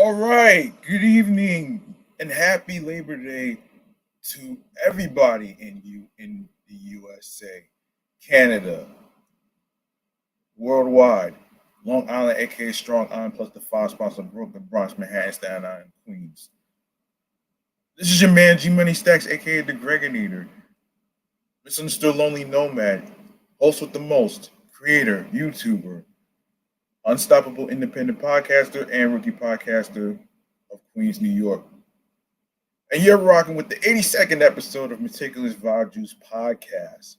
All right. Good evening and happy Labor Day to everybody in the USA, Canada, worldwide, Long Island, aka Strong Island, plus the five spots of Brooklyn, Bronx, Manhattan, Staten Island, Queens. This is your man G Money Stacks, aka the Gregonator, misunderstood lonely nomad, host with the most, creator, YouTuber, unstoppable independent podcaster, and rookie podcaster of Queens, New York. And you're rocking with the 82nd episode of Meticulous Vibe Juice Podcast,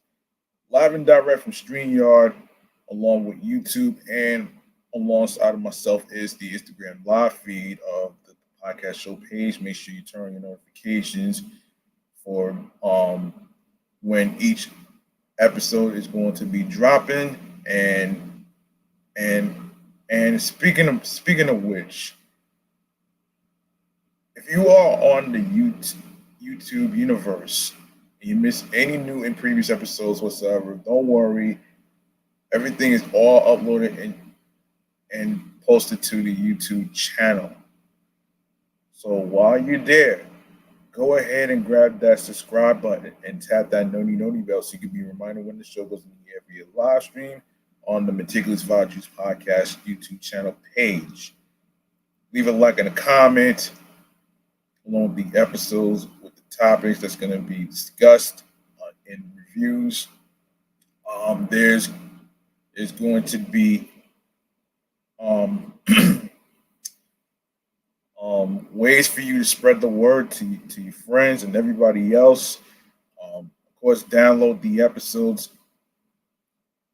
live and direct from StreamYard, along with YouTube, and alongside of myself is the Instagram live feed of the podcast show page. Make sure you turn on your notifications for when each episode is going to be dropping. And speaking of which, if you are on the YouTube universe and you miss any new and previous episodes whatsoever, don't worry. Everything is all uploaded and posted to the YouTube channel. So while you're there, go ahead and grab that subscribe button and tap that noti bell so you can be reminded when the show goes in the air via live stream on the Meticulous Vibe Juice Podcast YouTube channel page. Leave a like and a comment along with the episodes with the topics that's going to be discussed in reviews. There's going to be ways for you to spread the word to your friends and everybody else. Of course, download the episodes,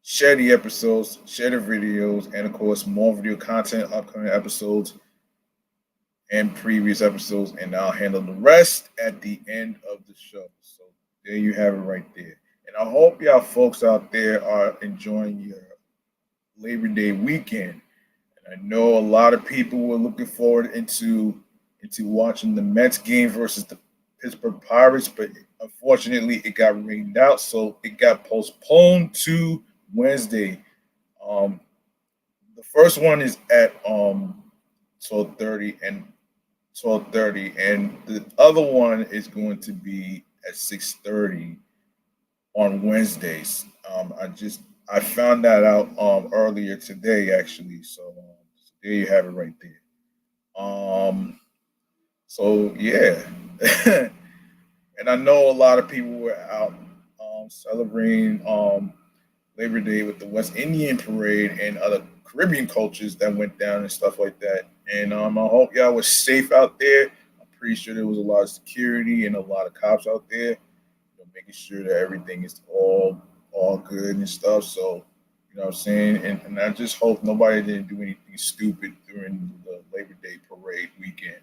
share the episodes, share the videos, and of course, more video content, upcoming episodes, and previous episodes, and I'll handle the rest at the end of the show. So there you have it right there. And I hope y'all folks out there are enjoying your Labor Day weekend. And I know a lot of people were looking forward into watching the Mets game versus the Pittsburgh Pirates, but unfortunately it got rained out, so it got postponed to Wednesday. The first one is at 12:30 and the other one is going to be at 6:30 on Wednesdays. I found that out earlier today, actually. So there you have it right there. So yeah, and I know a lot of people were out celebrating Labor Day with the West Indian Parade and other Caribbean cultures that went down and stuff like that. And I hope y'all was safe out there. I'm pretty sure there was a lot of security and a lot of cops out there, making sure that everything is all good and stuff. So, you know what I'm saying? And I just hope nobody didn't do anything stupid during the Labor Day parade weekend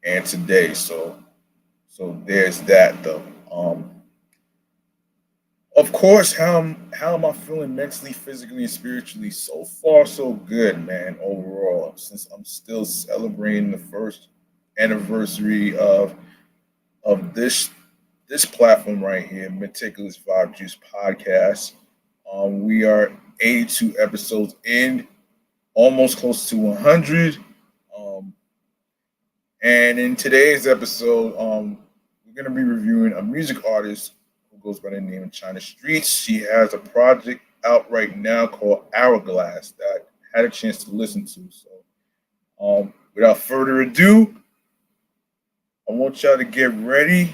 and today. So there's that though. Of course, how am I feeling mentally, physically, and spiritually? So far, so good, man. Overall, since I'm still celebrating the first anniversary of this platform right here, Meticulous Vibe Juice Podcast. We are 82 episodes in, almost close to 100. And in today's episode, we're going to be reviewing a music artist who goes by the name of Chyna Streetz. She has a project out right now called Hourglass that I had a chance to listen to. So without further ado, I want y'all to get ready.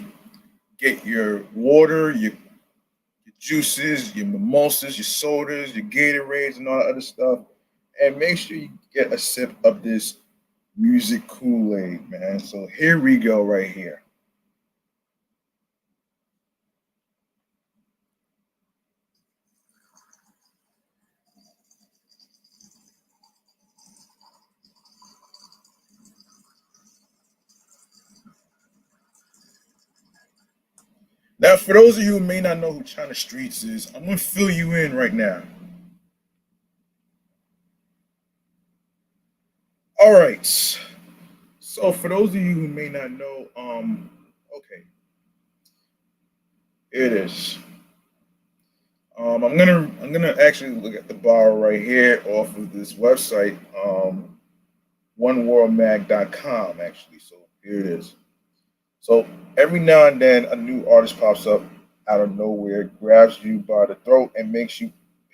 Get your water, your juices, your mimosas, your sodas, your Gatorades, and all that other stuff. And make sure you get a sip of this music Kool-Aid, man. So here we go right here. Now, for those of you who may not know who Chyna Streetz is, I'm going to fill you in right now. All right. So for those of you who may not know, okay, here it is. I'm gonna actually look at the bar right here off of this website. oneworldmag.com actually. So here it is. So every now and then a new artist pops up out of nowhere, grabs you by the throat, and makes you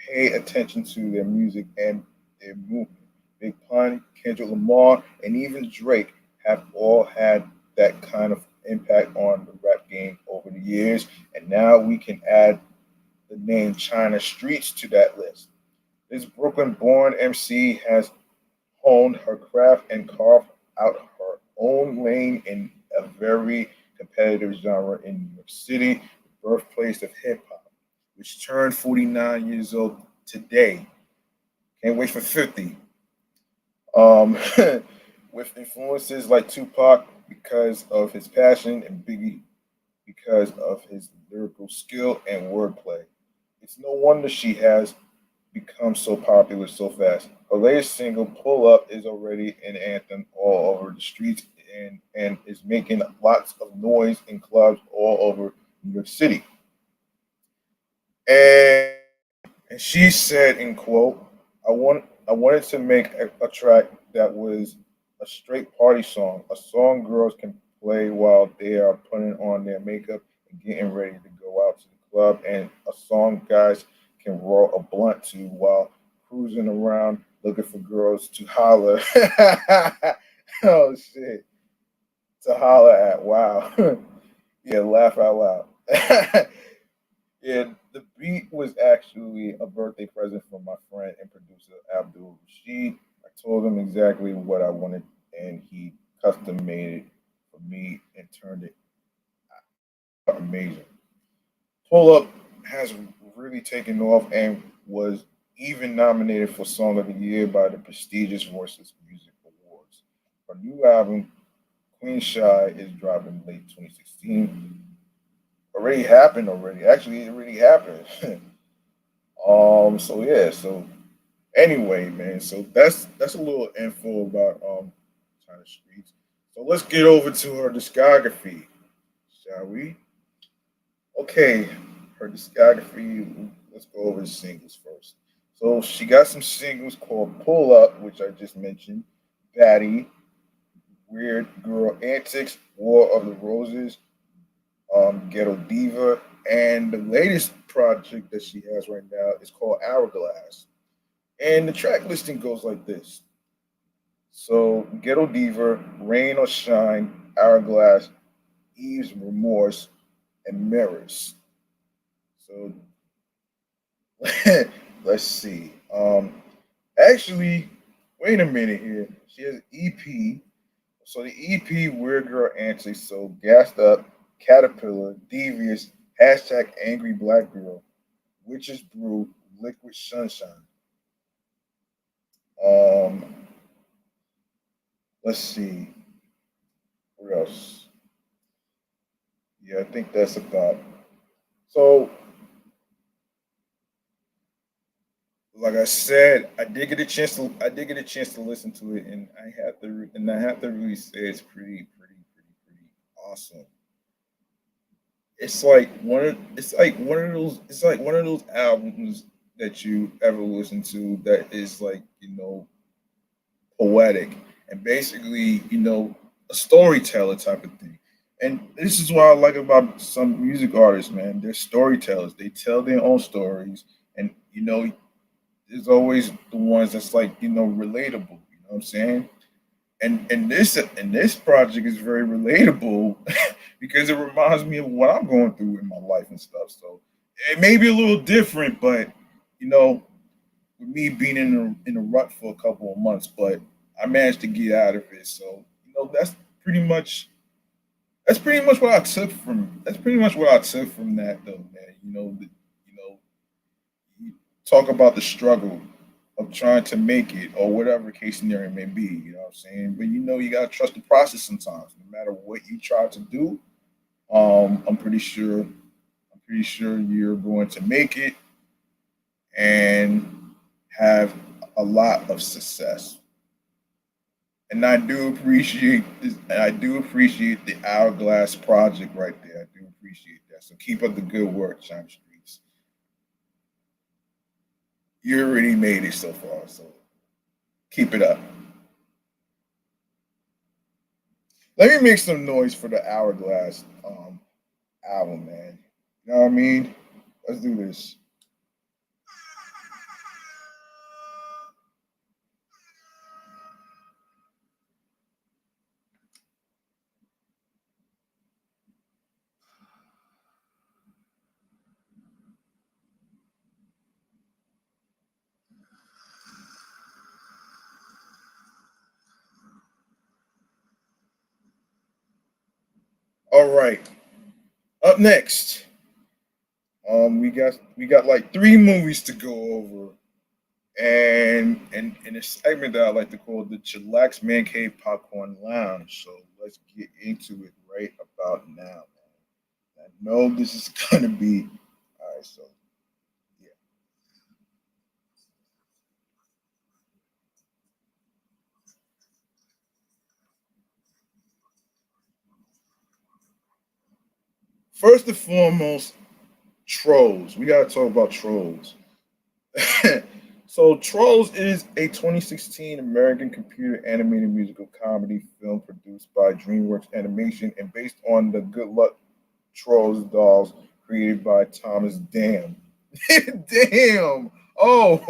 pay attention to their music and their movement. Big Pun, Kendrick Lamar, and even Drake have all had that kind of impact on the rap game over the years. And now we can add the name Chyna Streetz to that list. This Brooklyn born MC has honed her craft and carved out her own lane in a very competitive genre in New York City, the birthplace of hip hop, which turned 49 years old today. Can't wait for 50. Um, with influences like Tupac because of his passion and Biggie because of his lyrical skill and wordplay. It's no wonder she has become so popular so fast. Her latest single, Pull Up, is already an anthem all over the streets and is making lots of noise in clubs all over New York City. And, and she said, in quote, I wanted to make a track that was a straight party song, a song girls can play while they are putting on their makeup and getting ready to go out to the club, and a song guys can roll a blunt to while cruising around looking for girls to holler. Oh shit, to holler at! Wow, yeah, laugh out loud. Yeah, the beat was actually a birthday present from my friend and producer Abdul Rashid. I told him exactly what I wanted, and he custom made it for me and turned it amazing. Pull Up has really taken off and was even nominated for Song of the Year by the prestigious Voices Music Awards. Her new album, Queen Shy, is dropping late 2016. Already happened already. Actually, it already happened. So yeah, so anyway, man, so that's a little info about China Streets. So let's get over to her discography, shall we? Okay, her discography. Let's go over the singles first. So she got some singles called "Pull Up," which I just mentioned, "Batty," "Weird Girl Antics," "War of the Roses," Ghetto Diva, and the latest project that she has right now is called Hourglass. And the track listing goes like this: so Ghetto Diva, Rain or Shine, Hourglass, Eve's Remorse, and Mirrors. So let's see. Actually, wait a minute here. She has EP. So the EP Weird Girl Antics, so Gassed Up, Caterpillar, Devious, hashtag Angry Black Girl, Witches Brew, Liquid Sunshine. Um, let's see. What else? Yeah, I think that's about. So, like I said, I did get a chance to listen to it, and I have to really say it's pretty awesome. It's like one of those albums that you ever listen to that is like, poetic and basically, a storyteller type of thing. And this is what I like about some music artists, man. They're storytellers. They tell their own stories, and there's always the ones that's like, relatable. You know what I'm saying? And this project is very relatable because it reminds me of what I'm going through in my life and stuff. So it may be a little different, but you know, with me being in a rut for a couple of months, but I managed to get out of it. So pretty much that's pretty much what I took from that though, man. You talk about the struggle of trying to make it or whatever case scenario may be, you know what I'm saying? But you gotta trust the process sometimes, no matter what you try to do. I'm pretty sure you're going to make it and have a lot of success. And I do appreciate the Hourglass project right there. I do appreciate that. So keep up the good work, China Streets. You already made it so far, so keep it up. Let me make some noise for the Hourglass album, man. You know what I mean? Let's do this. All right. Up next, we got like three movies to go over, and in a segment that I like to call the Chillax Man Cave Popcorn Lounge. So let's get into it right about now, man. I know this is gonna be all right. So yeah. First and foremost, Trolls. We gotta talk about Trolls. So Trolls is a 2016 American computer animated musical comedy film produced by DreamWorks Animation and based on the Good Luck Trolls dolls created by Thomas Dam. Damn. Oh,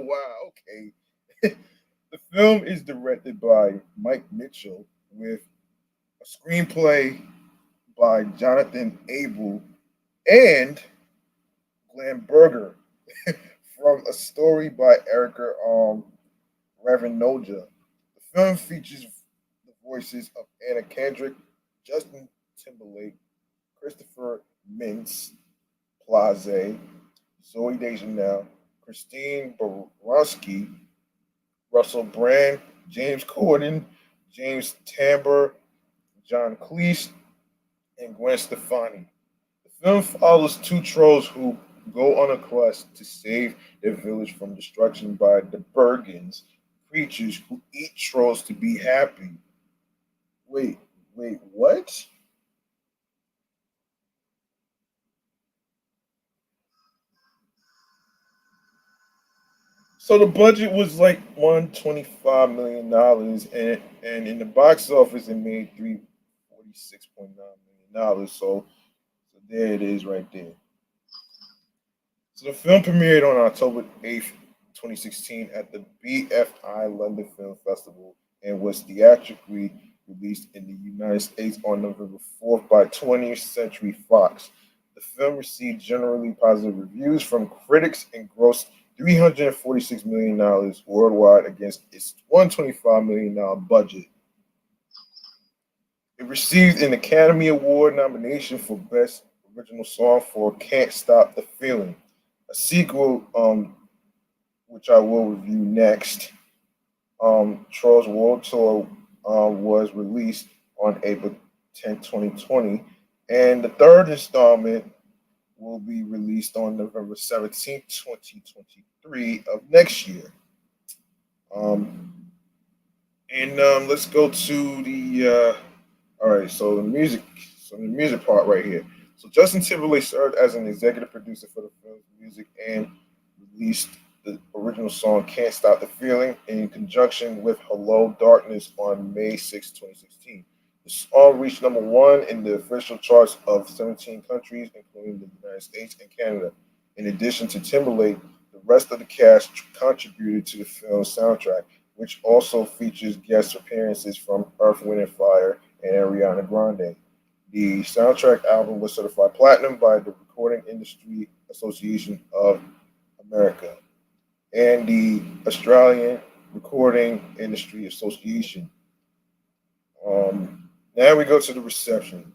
wow. Okay. The film is directed by Mike Mitchell with a screenplay by Jonathan Abel and Glenn Berger from a story by Erica Ravenoja. The film features the voices of Anna Kendrick, Justin Timberlake, Christopher Mintz Plaze, Zoe Deschanel, Christine Baranski, Russell Brand, James Corden, James Tambor, John Cleese, and Gwen Stefani. The film follows two trolls who go on a quest to save their village from destruction by the Bergens, creatures who eat trolls to be happy. Wait, wait, what? So the budget was like $125 million, and in the box office it made $346.9 million. So there it is right there. So the film premiered on October 8th, 2016 at the BFI London Film Festival and was theatrically released in the United States on November 4th by 20th Century Fox. The film received generally positive reviews from critics and grossed $346 million worldwide against its $125 million budget. It received an Academy Award nomination for Best Original Song for Can't Stop the Feeling. A sequel, which I will review next, Trolls World Tour, was released on April 10th, 2020. And the third installment will be released on November 17th, 2023 of next year. Um, and let's go to all right, so the music part right here. So Justin Timberlake served as an executive producer for the film's music and released the original song "Can't Stop the Feeling" in conjunction with "Hello Darkness" on May 6, 2016. The song reached number one in the official charts of 17 countries, including the United States and Canada. In addition to Timberlake, the rest of the cast contributed to the film's soundtrack, which also features guest appearances from Earth, Wind and Fire and Ariana Grande. The soundtrack album was certified platinum by the Recording Industry Association of America and the Australian Recording Industry Association. Now we go to the reception.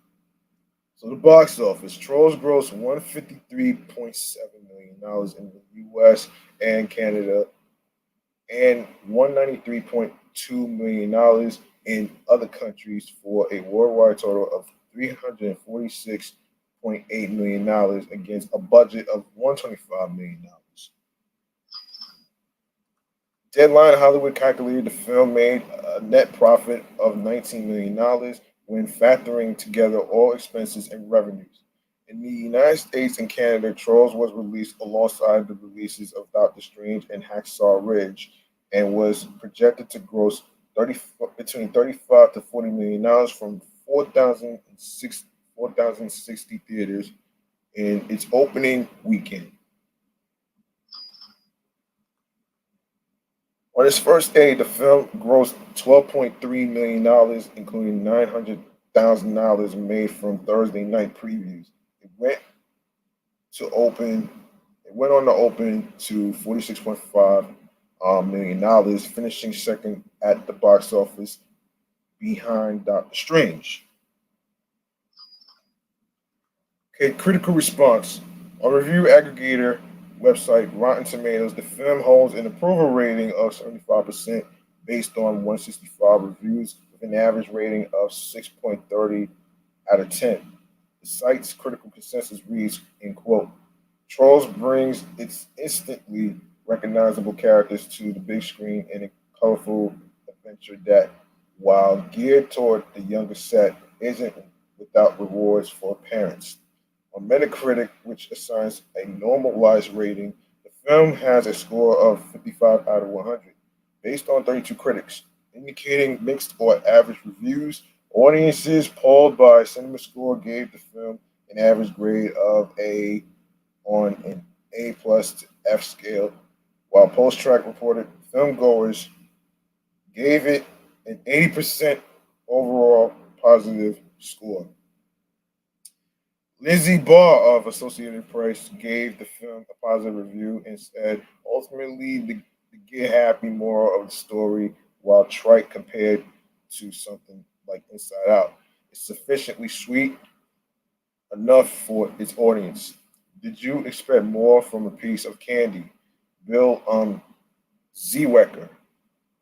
So the box office, Trolls grossed $153.7 million in the U.S. and Canada, and $193.2 million in other countries for a worldwide total of $346.8 million against a budget of $125 million. Deadline Hollywood calculated the film made a net profit of $19 million when factoring together all expenses and revenues. In the United States and Canada, Trolls was released alongside the releases of Doctor Strange and Hacksaw Ridge and was projected to gross 30 between 35 to 40 million dollars from 4,060 theaters in its opening weekend. On its first day, the film grossed $12.3 million, including $900,000 made from Thursday night previews. It went to open. It went on to open to $46.5 million, finishing second at the box office behind Doctor Strange. Okay, critical response. On review aggregator website Rotten Tomatoes, the film holds an approval rating of 75% based on 165 reviews with an average rating of 6.30 out of 10. The site's critical consensus reads, in quote, Trolls brings its instantly recognizable characters to the big screen in a colorful adventure that, while geared toward the younger set, isn't without rewards for parents. On Metacritic, which assigns a normalized rating, the film has a score of 55 out of 100, based on 32 critics, indicating mixed or average reviews. Audiences polled by CinemaScore gave the film an average grade of A on an A plus to F scale, while Post-Track reported filmgoers gave it an 80% overall positive score. Lizzie Barr of Associated Press gave the film a positive review and said, ultimately, the get happy moral of the story, while trite compared to something like Inside Out, is sufficiently sweet enough for its audience. Did you expect more from a piece of candy? Bill Zwecker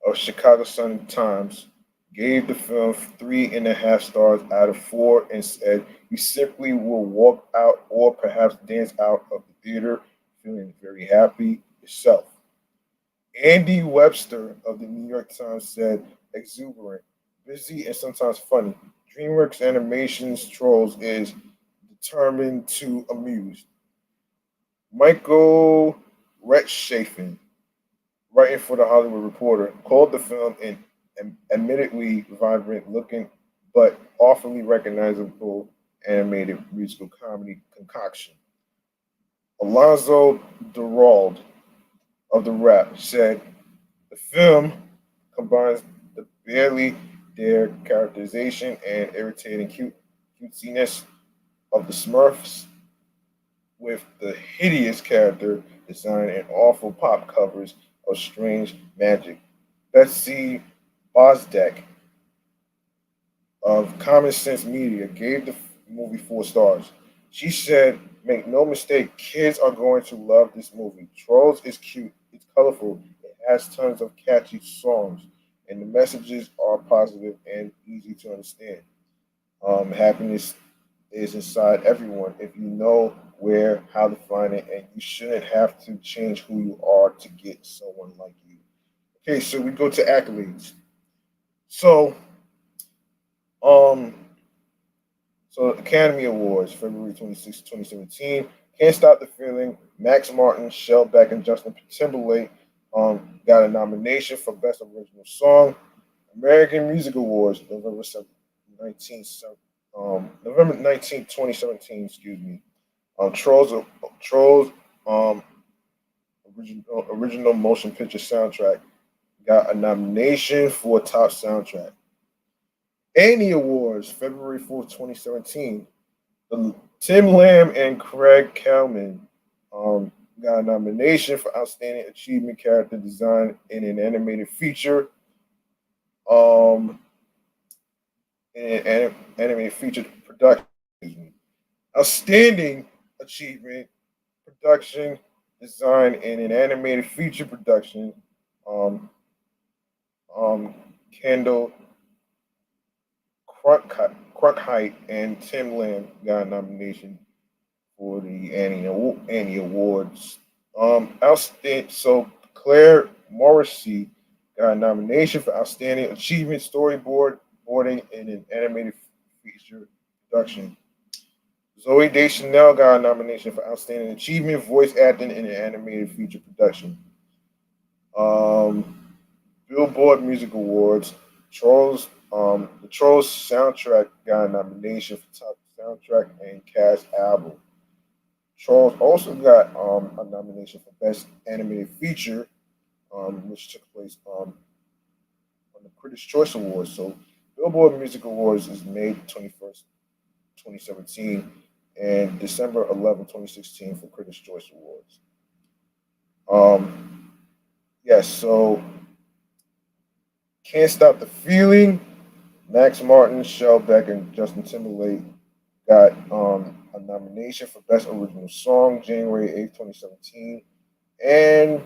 of Chicago Sun-Times gave the film 3.5 stars out of 4 and said, you simply will walk out or perhaps dance out of the theater feeling very happy yourself. Andy Webster of the New York Times said, exuberant, busy, and sometimes funny. DreamWorks Animation's Trolls is determined to amuse. Michael Rechtshafen, writing for the Hollywood Reporter, called the film an admittedly vibrant looking but awfully recognizable animated musical comedy concoction. Alonzo Durald of The Wrap said the film combines the barely there characterization and irritating cutesiness of the Smurfs with the hideous character design and awful pop covers of strange magic. Betsy Bosdek of Common Sense Media gave the movie 4 stars. She said, make no mistake, kids are going to love this movie. Trolls is cute, it's colorful, it has tons of catchy songs, and the messages are positive and easy to understand. Happiness is inside everyone if you know where, how to find it, and you shouldn't have to change who you are to get someone like you. Okay, so we go to accolades. So, um, so Academy Awards, February 26, 2017. Can't Stop the Feeling. Max Martin, Shellback, and Justin Timberlake got a nomination for Best Original Song. American Music Awards, November 19th, 2017, excuse me. Trolls original motion picture soundtrack got a nomination for top soundtrack. Annie Awards, February 4th, 2017. Tim Lamb and Craig Kalman got a nomination for Outstanding Achievement Character Design in an Animated Feature. In an animated feature production. Outstanding Achievement Production Design in an Animated Feature Production. Um, Kendall Crunkheit and Tim Lamb got a nomination for the Annie Awards. So Claire Morrissey got a nomination for Outstanding Achievement Storyboarding in an Animated Feature Production. Zoe Deschanel got a nomination for Outstanding Achievement Voice Acting in an Animated Feature Production. Billboard Music Awards. The Trolls soundtrack got a nomination for top soundtrack and cast album. Trolls also got a nomination for best animated feature, which took place on the Critics' Choice Awards. So, Billboard Music Awards is May 21st, 2017, and December 11th, 2016 for Critics' Choice Awards. Um, yes, so Can't Stop the Feeling. Max Martin, Shellback, and Justin Timberlake got a nomination for Best Original Song January 8th, 2017, and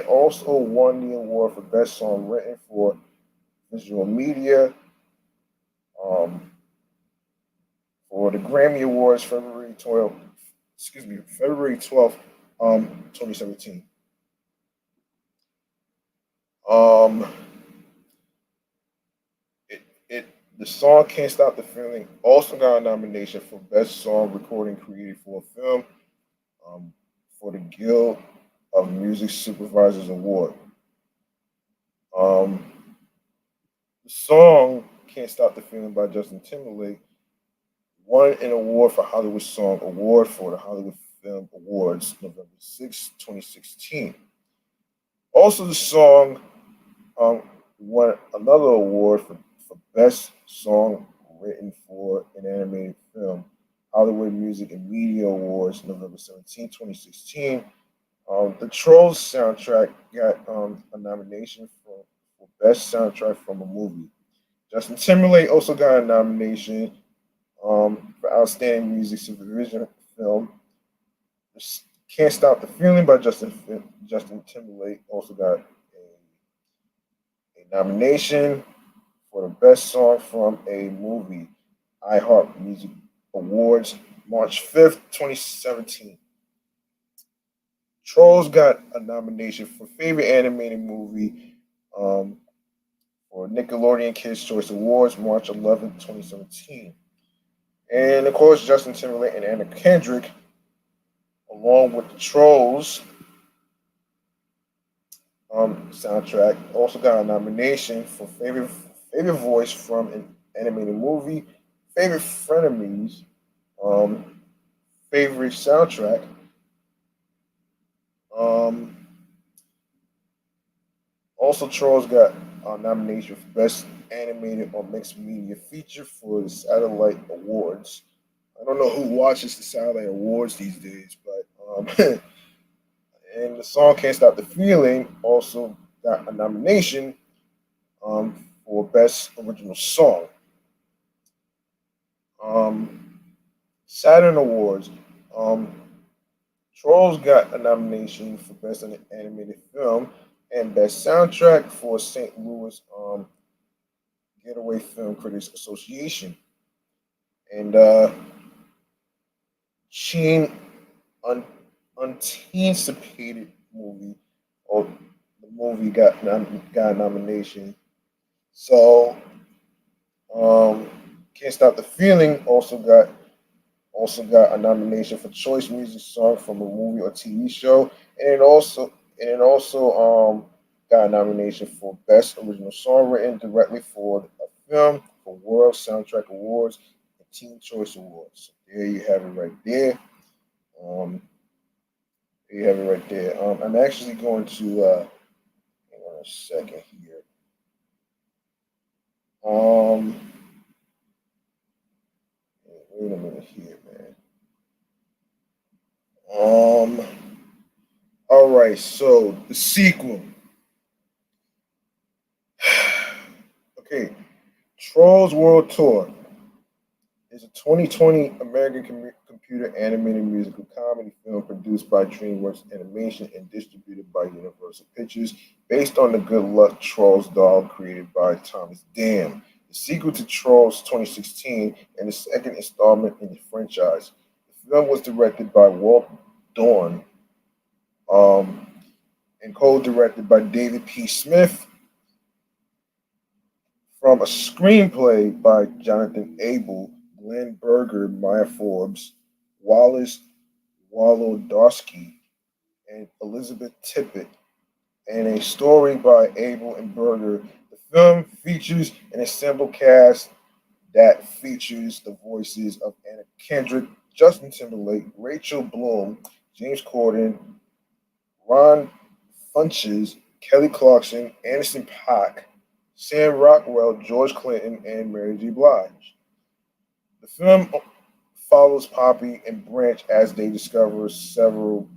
also won the award for Best Song Written for Visual Media um, for the Grammy Awards February 12th, 2017. Um, it, the song "Can't Stop the Feeling" also got a nomination for Best Song Recording Created for a Film um, for the Guild of Music Supervisors Award. Um, the song "Can't Stop the Feeling" by Justin Timberlake won an award for Hollywood Song Award for the Hollywood Film Awards November 6, 2016. Also, the song um, won another award for Best Song Written for an Animated Film, Hollywood Music and Media Awards, November 17, 2016. The Trolls soundtrack got a nomination for Best Soundtrack from a Movie. Justin Timberlake also got a nomination for Outstanding Music Supervision Film. Can't Stop the Feeling by Justin Timberlake also got a nomination for the best song from a movie, iHeart Music Awards, March 5th, 2017. Trolls got a nomination for favorite animated movie um, for Nickelodeon Kids Choice Awards, March 11th, 2017. And of course, Justin Timberlake and Anna Kendrick, along with the Trolls soundtrack, also got a nomination for favorite voice from an animated movie, favorite frenemies, um, favorite soundtrack. Um, Also, Trolls got a nomination for best animated or mixed media feature for the Satellite Awards. I don't know who watches the Satellite Awards these days, but and the song "Can't Stop the Feeling" also got a nomination for Best Original Song. Um, Saturn Awards. Um, Trolls got a nomination for Best Animated Film and Best Soundtrack for St. Louis Getaway Film Critics Association. And Sheen un- Anticipated Movie, or the movie got a nomination. So um, Can't Stop the Feeling also got a nomination for Choice Music Song from a movie or TV show, and it also got a nomination for Best Original Song written directly for a film for World Soundtrack Awards and Teen Choice Awards. So there you have it right there. Um, there you have it right there. I'm actually going to hang on a second here. Um, wait a minute here, man. Um, all right, so the sequel. Okay, Trolls World Tour is a 2020 American computer animated musical comedy film produced by DreamWorks Animation and distributed by Universal Pictures, based on the Good Luck Trolls doll created by Thomas Dam. The sequel to Trolls 2016 and the second installment in the franchise. The film was directed by Walt Dorn um, and co-directed by David P. Smith from a screenplay by Jonathan Abel, Glenn Berger, Maya Forbes, Wallace Wolodarski, and Elizabeth Tippett, and a story by Abel and Berger. The film features an ensemble cast that features the voices of Anna Kendrick, Justin Timberlake, Rachel Bloom, James Corden, Ron Funches, Kelly Clarkson, Anderson Paak, Sam Rockwell, George Clinton, and Mary J. Blige. The film follows Poppy and Branch as they discover several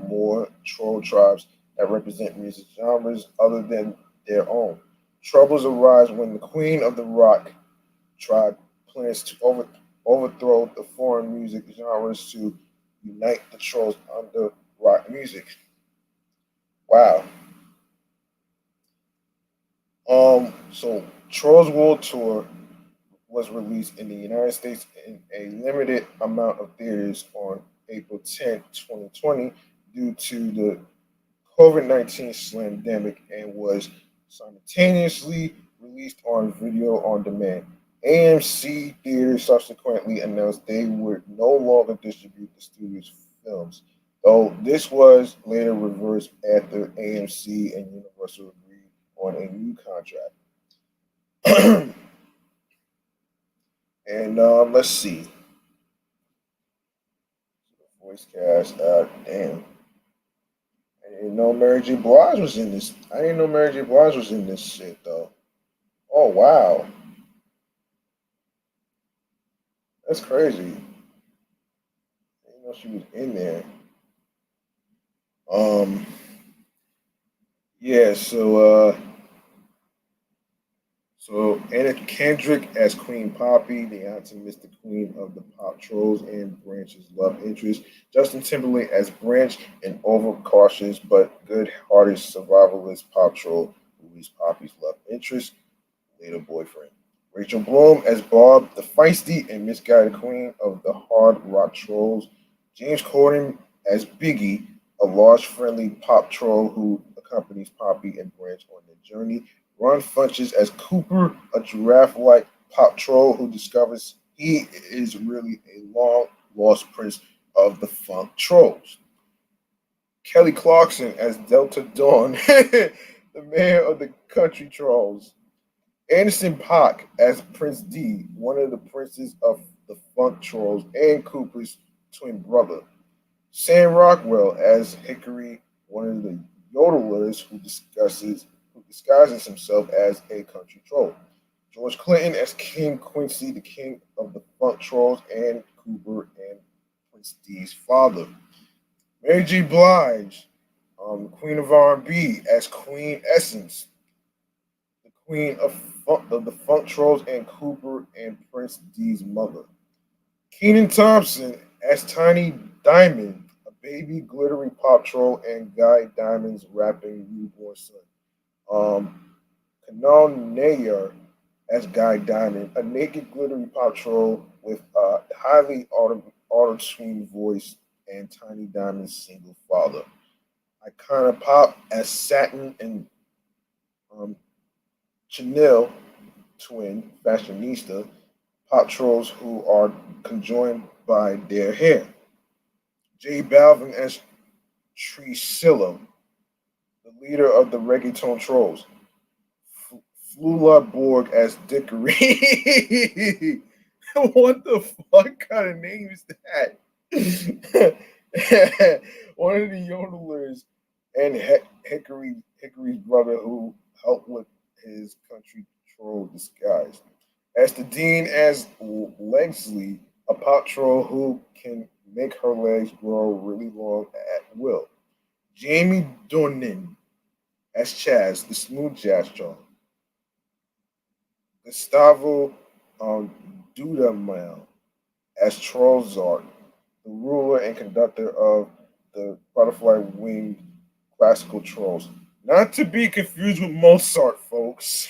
more troll tribes that represent music genres other than their own. Troubles arise when the queen of the rock tribe plans to overthrow the foreign music genres to unite the trolls under rock music. Wow. So Trolls World Tour was released in the United States in a limited amount of theaters on April 10th, 2020, due to the COVID-19 pandemic, and was simultaneously released on video on demand. AMC Theaters subsequently announced they would no longer distribute the studio's films, though this was later reversed after AMC and Universal agreed on a new contract. And let's see. Voice cast. Damn. I didn't know Mary J. Blige was in this. I didn't know Mary J. Blige was in this shit though. Oh wow, that's crazy. I didn't know she was in there. Um, yeah. So Anna Kendrick as Queen Poppy, the optimistic queen of the pop trolls and Branch's love interest. Justin Timberlake as Branch, an overcautious but good-hearted survivalist pop troll who is Poppy's love interest, later boyfriend. Rachel Bloom as Bob, the feisty and misguided queen of the hard rock trolls. James Corden as Biggie, a large, friendly pop troll who accompanies Poppy and Branch on their journey. Ron Funches as Cooper, a giraffe like pop troll who discovers he is really a long lost prince of the funk trolls. Kelly Clarkson as Delta Dawn, the mayor of the country trolls. Anderson Paak as Prince D, one of the princes of the funk trolls and Cooper's twin brother. Sam Rockwell as Hickory, one of the yodelers who disguises himself as a country troll. George Clinton as King Quincy, the king of the funk trolls, and Cooper and Prince D's father. Mary J. Blige, Queen of R&B, as Queen Essence, the queen of the funk trolls, and Cooper and Prince D's mother. Keenan Thompson as Tiny Diamond, a baby glittery pop troll, and Guy Diamond's rapping newborn son. Kanal Nayar as Guy Diamond, a naked glittery pop troll with a highly auto-tuned voice, and Tiny Diamond's single father. Icona Pop as Satin and um, Chanel, twin fashionista, pop trolls who are conjoined by their hair. J Balvin as Trisilla, the leader of the reggaeton trolls. Flula Borg as Dickory. What the fuck kind of name is that? One of the yodelers and Hickory's brother who helped with his country troll disguise. As the Dean as Legsley, a pop troll who can make her legs grow really long at will. Jamie Dornan as Chaz, the smooth jazz troll. Gustavo Dudamel as Trollzart, the ruler and conductor of the butterfly winged classical trolls. Not to be confused with Mozart, folks.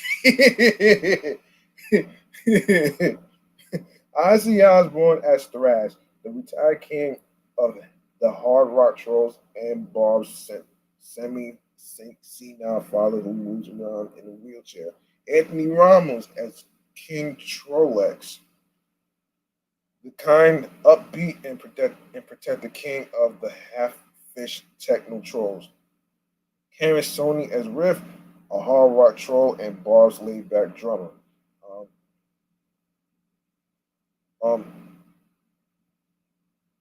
Ozzy Osbourne as Thrash, the retired king of the hard rock trolls, and Bob's semi senile father who moves around in a wheelchair. Anthony Ramos as King Trollex, the kind, upbeat, and protected king of the half fish techno trolls. Karen Sony as Riff, a hard rock troll, and Barb's laid back drummer. Um, um,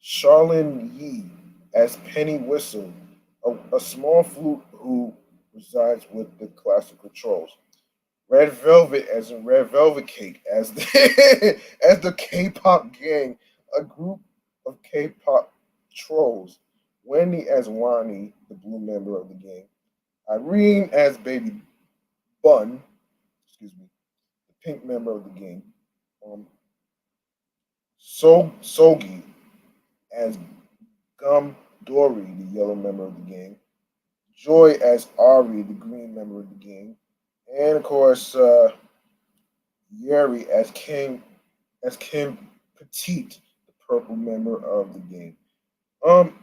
Charlene Yee as Penny Whistle, a small flute who resides with the classical trolls. Red Velvet, as in Red Velvet Cake, as the as the K-pop gang, a group of K-pop trolls. Wendy as Wani, the blue member of the gang. Irene as Baby Bun, excuse me, the pink member of the gang. Um, Sogi as Gum Dory, the yellow member of the gang. Joy as Ari, the green member of the gang. And of course, Yeri as Kim Petite, the purple member of the gang.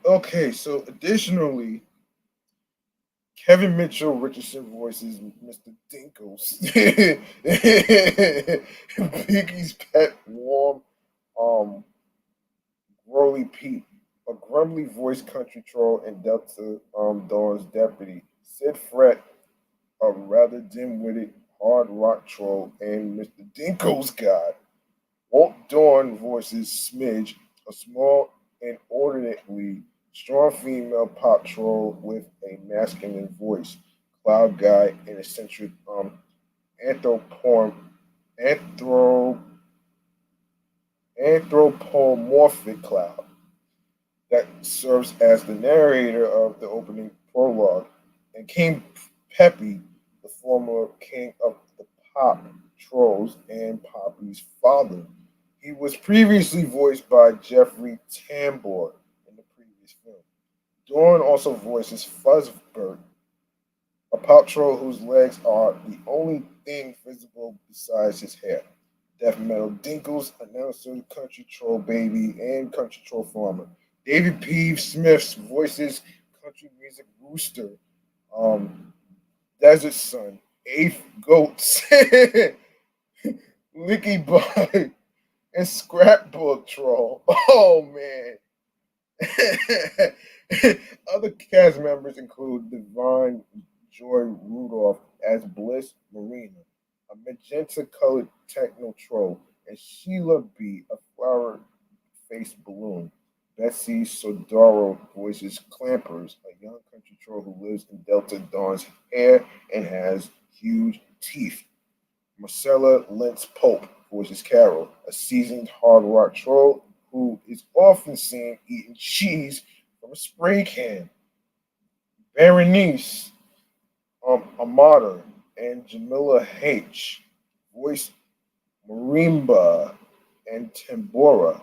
Okay, so additionally, Kevin Mitchell Richardson voices Mr. Dinkles. Biggie's pet warm, um, Rolly Pete, a grumbly voiced country troll and Delta Dawn's deputy. Sid Fret, a rather dim-witted hard rock troll, and Mr. Dinkles God. Walt Dawn voices Smidge, a small, inordinately strong female pop troll with a masculine voice. Cloud Guy, an eccentric anthropomorph, anthro, anthropomorphic cloud that serves as the narrator of the opening prologue, and King Peppy, the former king of the pop trolls and Poppy's father. He was previously voiced by Jeffrey Tambor in the previous film. Dorn also voices Fuzzbert, a pop troll whose legs are the only thing visible besides his hair. Death Metal Dinkles, announcer, country troll baby, and country troll farmer. David P. Smith voices country music rooster, um, Desert Sun, Eighth Goats, Licky Bug, and Scrapbook Troll. Oh man. Other cast members include Divine Joy Rudolph as Bliss Marina, a magenta colored techno troll, and Sheila B., a flower faced balloon. Betsy Sodaro voices Clampers, a young country troll who lives in Delta Dawn's hair and has huge teeth. Marcella Lentz Pope voices Carol, a seasoned hard rock troll who is often seen eating cheese from a spray can. Berenice Amata and Jamila H. voice Marimba and Tambora,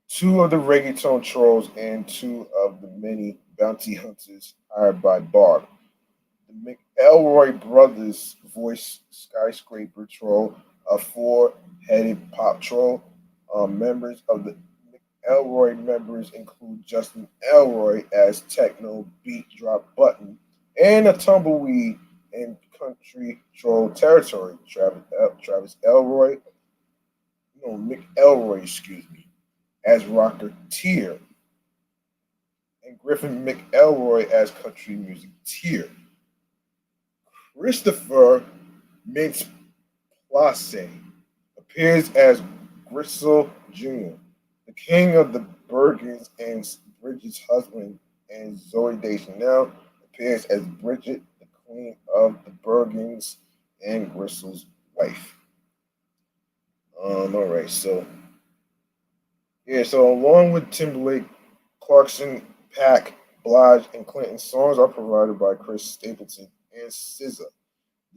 two of the reggaeton trolls and two of the many bounty hunters hired by Barb. The McElroy brothers voice Skyscraper Troll, a four-headed pop troll. Members of the McElroy members include Justin Elroy as Techno Beat Drop Button and a tumbleweed in country troll territory. Travis Elroy, no McElroy, excuse me, as Rocker Tier, and Griffin McElroy as country music tier. Christopher Mintz Place appears as Gristle Jr., the king of the Bergens and Bridget's husband, and Zoe Deschanel appears as Bridget, the queen of the Bergens and Gristle's wife. All right, so yeah, so along with Timberlake, Clarkson, Pack, Blige, and Clinton, songs are provided by Chris Stapleton and SZA.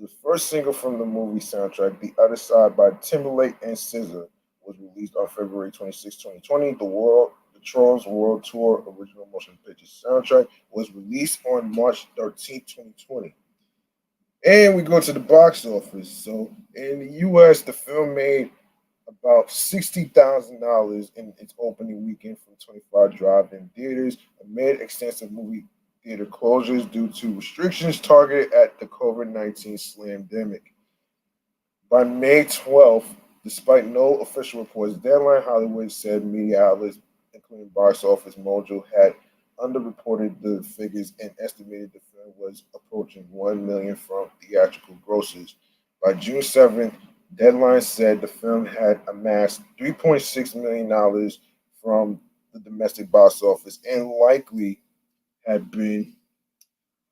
The first single from the movie soundtrack, "The Other Side" by Timberlake and SZA, was released on February 26, 2020. The Trolls World Tour original motion picture soundtrack was released on March 13th, 2020. And we go to the box office. So in the US, the film made about $60,000 in its opening weekend from 25 drive-in theaters amid extensive movie theater closures due to restrictions targeted at the COVID-19 slamdemic. By May 12th, despite no official reports, Deadline Hollywood said media outlets, including Box Office Mojo, had underreported the figures and estimated the film and was approaching 1 million from theatrical grosses. By June 7th, Deadline said the film had amassed $3.6 million from the domestic box office and likely had been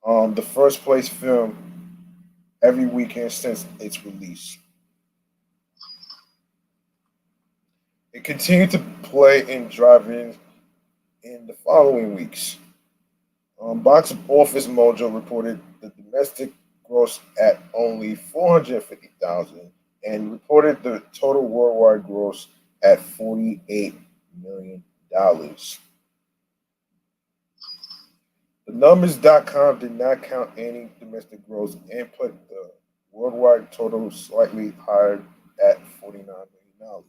the first place film every weekend since its release. It continued to play in drive-ins in the following weeks. Box Office Mojo reported the domestic gross at only 450,000 and reported the total worldwide gross at $48 million. The numbers.com did not count any domestic gross and put the worldwide total slightly higher at $49 million.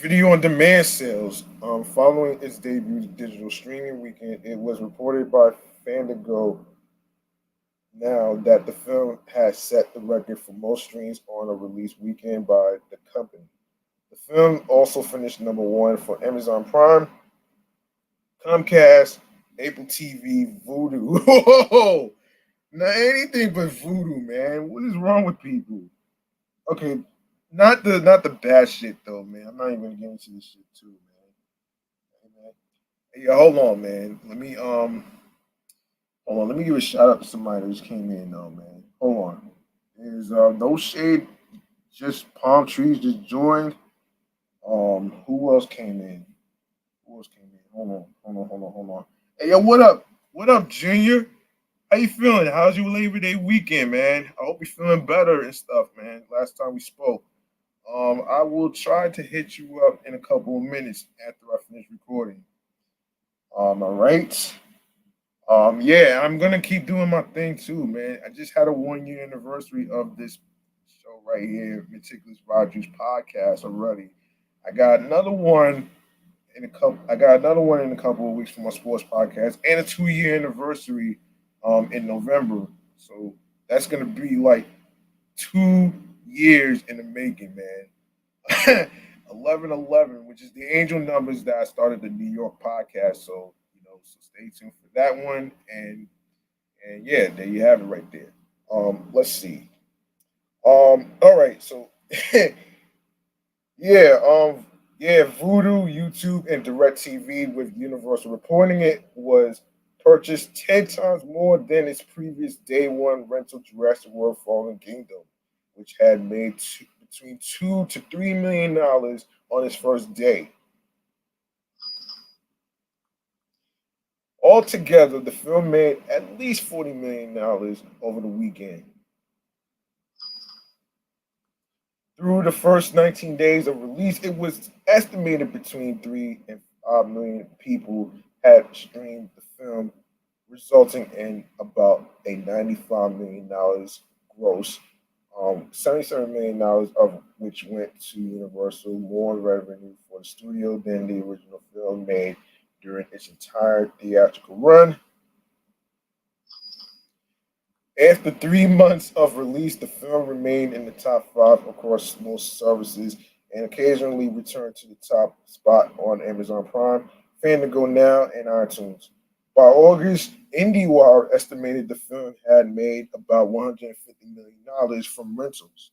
Video on demand sales. Following its debut digital streaming weekend, it was reported by Fandango now that the film has set the record for most streams on a release weekend by the company. The film also finished number one for Amazon Prime, Comcast, Apple TV, Vudu. Whoa! Not anything but Voodoo, man. What is wrong with people? Okay, not the bad shit though, man. I'm not even gonna get into this shit too, man. Hey, man. Hey, yeah, hold on, man. Hold on. Let me give a shout out to somebody that just came in though, man. Hold on. Is No Shade, just Palm Trees just joined. Who else came in? Who else came in? Hold on. Hey, yo, what up? What up, Junior? How you feeling? How's your Labor Day weekend, man? I hope you're feeling better and stuff, man. Last time we spoke. I will try to hit you up in a couple of minutes after I finish recording. All right. Yeah, I'm gonna keep doing my thing too, man. I just had a 1 year anniversary of this show right here, Meticulous Rogers podcast already. I got another one in a couple of weeks for my sports podcast, and a 2 year anniversary in November. So that's gonna be like 2 years in the making, man. 1111, which is the angel numbers that I started the New York podcast. So so stay tuned for that one. And yeah, there you have it right there. Let's see. All right, so yeah, Voodoo, YouTube, and DirecTV with Universal reporting it was purchased 10 times more than its previous day one rental Jurassic World Fallen Kingdom, which had made between $2 to $3 million on its first day. Altogether, the film made at least $40 million over the weekend. Through the first 19 days of release, it was estimated between 3 and 5 million people had streamed the film, resulting in about a $95 million gross, $77 million of which went to Universal, more revenue for the studio than the original film made during its entire theatrical run. After 3 months of release, the film remained in the top five across most services and occasionally returned to the top spot on Amazon Prime, Fandango Now, and iTunes. By August, IndieWire estimated the film had made about $150 million from rentals.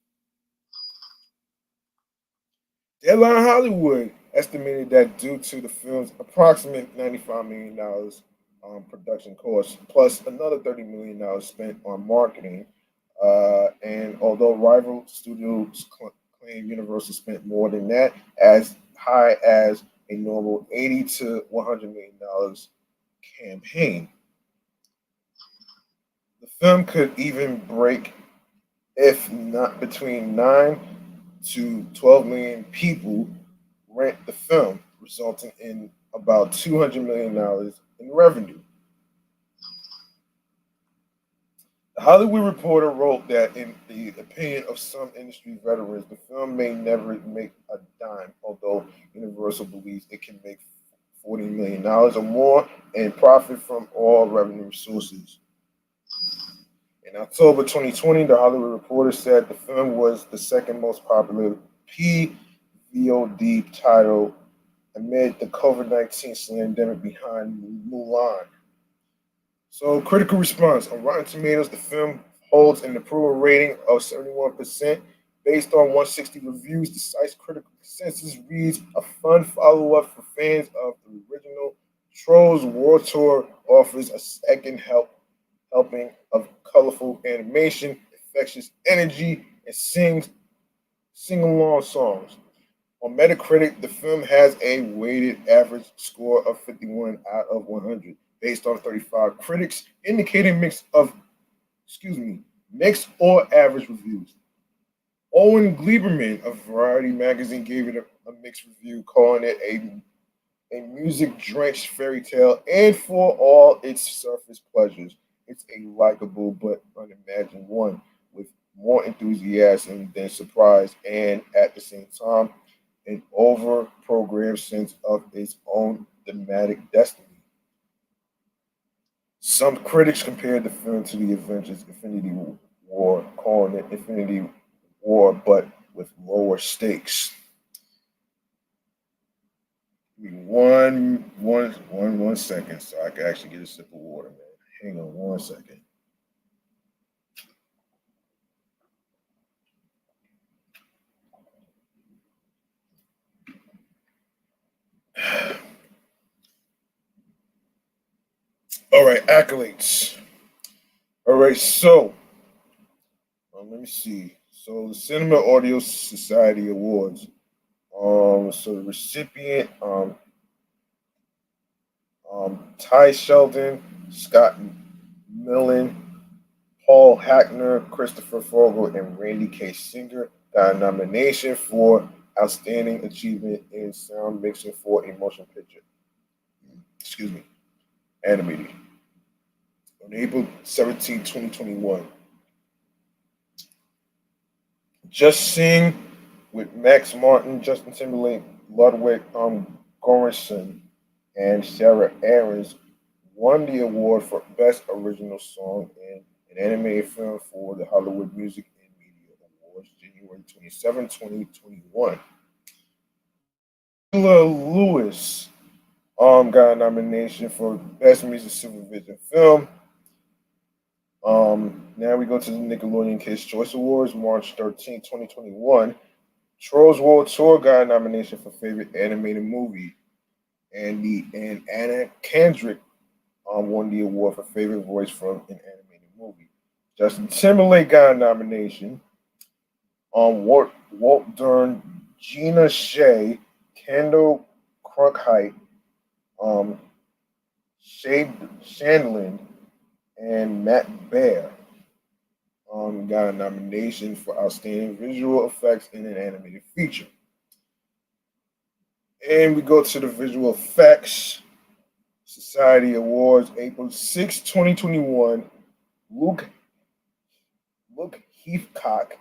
Deadline Hollywood estimated that due to the film's approximate $95 million production cost, plus another $30 million spent on marketing, and although rival studios claim Universal spent more than that, as high as a normal $80 to $100 million campaign, the film could even break if not between 9 to 12 million people rent the film, resulting in about $200 million in revenue. The Hollywood Reporter wrote that, in the opinion of some industry veterans, the film may never make a dime, although Universal believes it can make $40 million or more and profit from all revenue sources. In October 2020, the Hollywood Reporter said the film was the second most popular PVOD title amid the COVID-19 pandemic behind Mulan. So, critical response on Rotten Tomatoes, the film holds an approval rating of 71%. Based on 160 reviews, the site's critical consensus reads a fun follow up for fans of the original. Trolls World Tour offers a second helping of colorful animation, infectious energy, and sing along songs. On Metacritic, the film has a weighted average score of 51 out of 100, based on 35 critics, indicating mixed or average reviews. Owen Gleiberman of Variety magazine gave it a mixed review, calling it a music-drenched fairy tale, and for all its surface pleasures, it's a likable but unimagined one with more enthusiasm than surprise, and at the same time, an over-programmed sense of its own thematic destiny. Some critics compared the film to the Avengers Infinity War, calling it Infinity War but with lower stakes. Give me one second so I can actually get a sip of water, man. Hang on 1 second. All right, accolades. All right, so let me see. So the Cinema Audio Society Awards. So the recipient, Ty Sheldon, Scott Millen, Paul Hackner, Christopher Fogel, and Randy K. Singer got a nomination for Outstanding Achievement in Sound Mixing for a Motion Picture. Excuse me, animated. On April 17, 2021. Just Sing with Max Martin, Justin Timberlake, Ludwig Göransson, and Sarah Aarons won the award for Best Original Song in an Animated Film for the Hollywood Music and Media Awards, January 27, 2021. Sheila Lewis got a nomination for Best Music Supervision Film. Now we go to the Nickelodeon Kids' Choice Awards, March 13, 2021. Trolls World Tour got a nomination for Favorite Animated Movie. And Anna Kendrick won the award for Favorite Voice from an Animated Movie. Justin Timberlake got a nomination. Walt Dern, Gina Shea, Kendall Crunkheit, Shandlin, and Matt Baer got a nomination for Outstanding Visual Effects in an Animated Feature. And we go to the Visual Effects Society Awards, April 6, 2021. Luke Heathcock.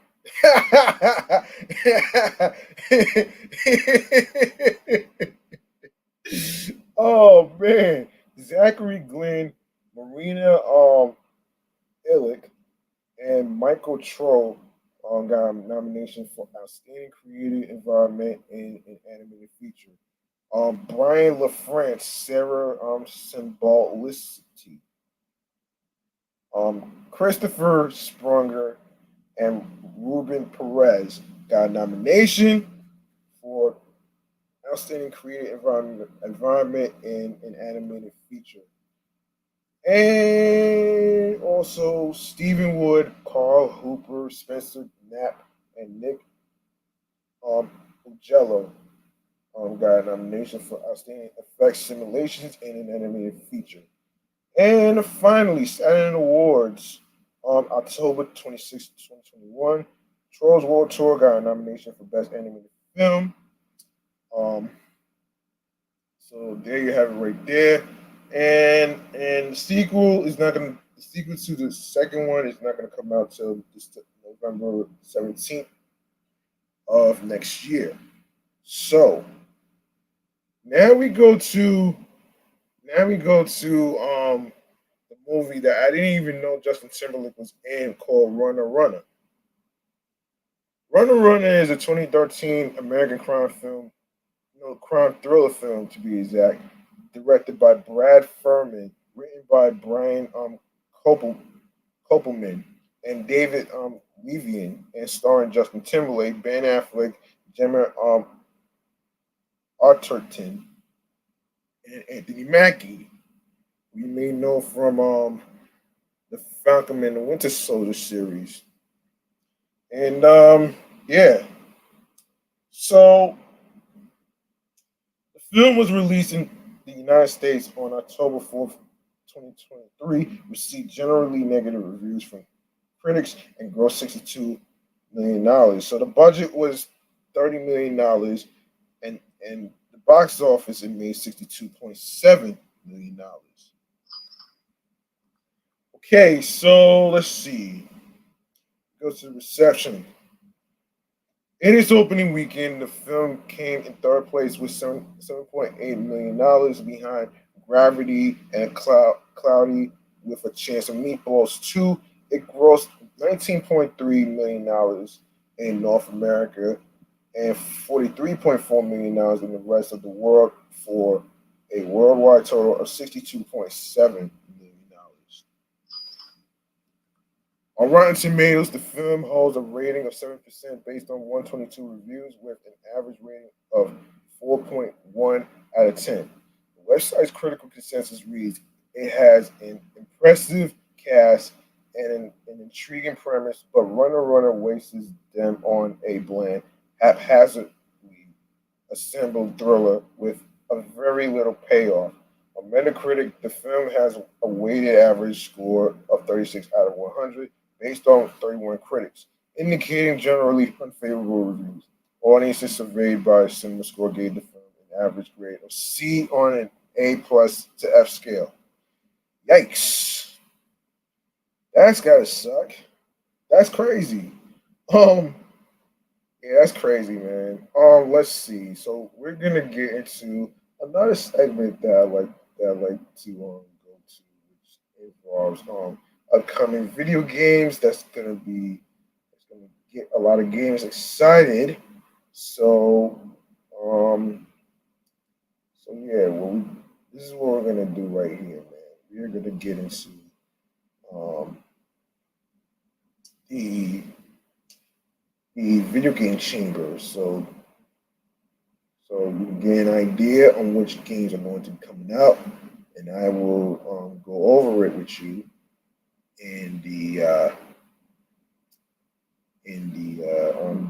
Oh man. Zachary Glenn, Marina Illick, and Michael Troll got a nomination for Outstanding Creative Environment in an Animated Feature. Brian LaFrance, Sarah Symbolicity, Christopher Sprunger, and Ruben Perez got a nomination for Outstanding Creative Environment in an Animated Feature. And also Stephen Wood, Carl Hooper, Spencer Knapp, and Nick Ugello got a nomination for Outstanding Effects Simulations in an Animated Feature. And finally, Saturn Awards on October 26, 2021. Trolls World Tour got a nomination for Best Animated Film. So there you have it right there. And the sequel to the second one is not gonna come out till November 17th of next year. So now we go to the movie that I didn't even know Justin Timberlake was in, called Runner Runner. Runner Runner is a 2013 American crime film crime thriller film to be exact, directed by Brad Furman, written by Brian Kopel, Kopelman and David Levian, and starring Justin Timberlake, Ben Affleck, Gemma Arterton, and Anthony Mackie. We may know from the Falcon and the Winter Soldier series. And yeah, so the film was released in the United States on October 4th, 2023, received generally negative reviews from critics and grossed $62 million. So the budget was $30 million, and the box office it made $62.7 million. Okay, so let's see. Go to the reception. In its opening weekend, the film came in third place with $7.8 million behind Gravity and Cloudy with a Chance of Meatballs 2. It grossed $19.3 million in North America and $43.4 million in the rest of the world for a worldwide total of $62.7 million. On Rotten Tomatoes, the film holds a rating of 7% based on 122 reviews with an average rating of 4.1 out of 10. The website's critical consensus reads, it has an impressive cast and an intriguing premise, but Runner wastes them on a bland, haphazardly assembled thriller with a very little payoff. On Metacritic, the film has a weighted average score of 36 out of 100 based on 31 critics, indicating generally unfavorable reviews. Audiences surveyed by CinemaScore gave the film an average grade of C on an A plus to F scale. Yikes. That's gotta suck. That's crazy. Um, yeah, that's crazy, man. Let's see. So we're gonna get into another segment that I like to go to, which involves upcoming video games. That's gonna get a lot of gamers excited. So um so yeah, this is what we're gonna do right here, man. We're gonna get into um the the video game chamber. So you can get an idea on which games are going to be coming out, and I will go over it with you in the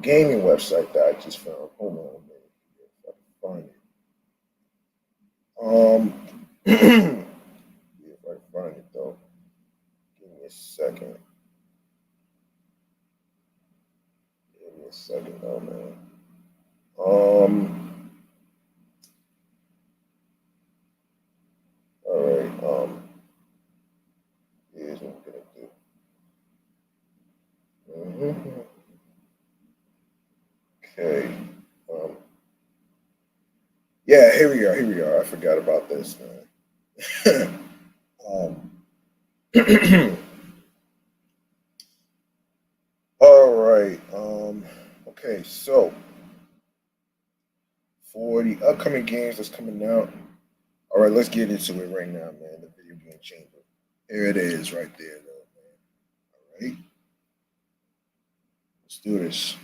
gaming website that I just found. Hold on a minute if I can find it. Yeah, if I can find it though. Give me a second. Give me a second though, man. All right. Here's what we're gonna do. Okay. Um, yeah, here we are. Here we are. I forgot about this, man. um, all right. Okay. So for the upcoming games that's coming out, all right, let's get into it right now, man. The video game chamber. Here it is, right there, though, man. All right. Let's do this.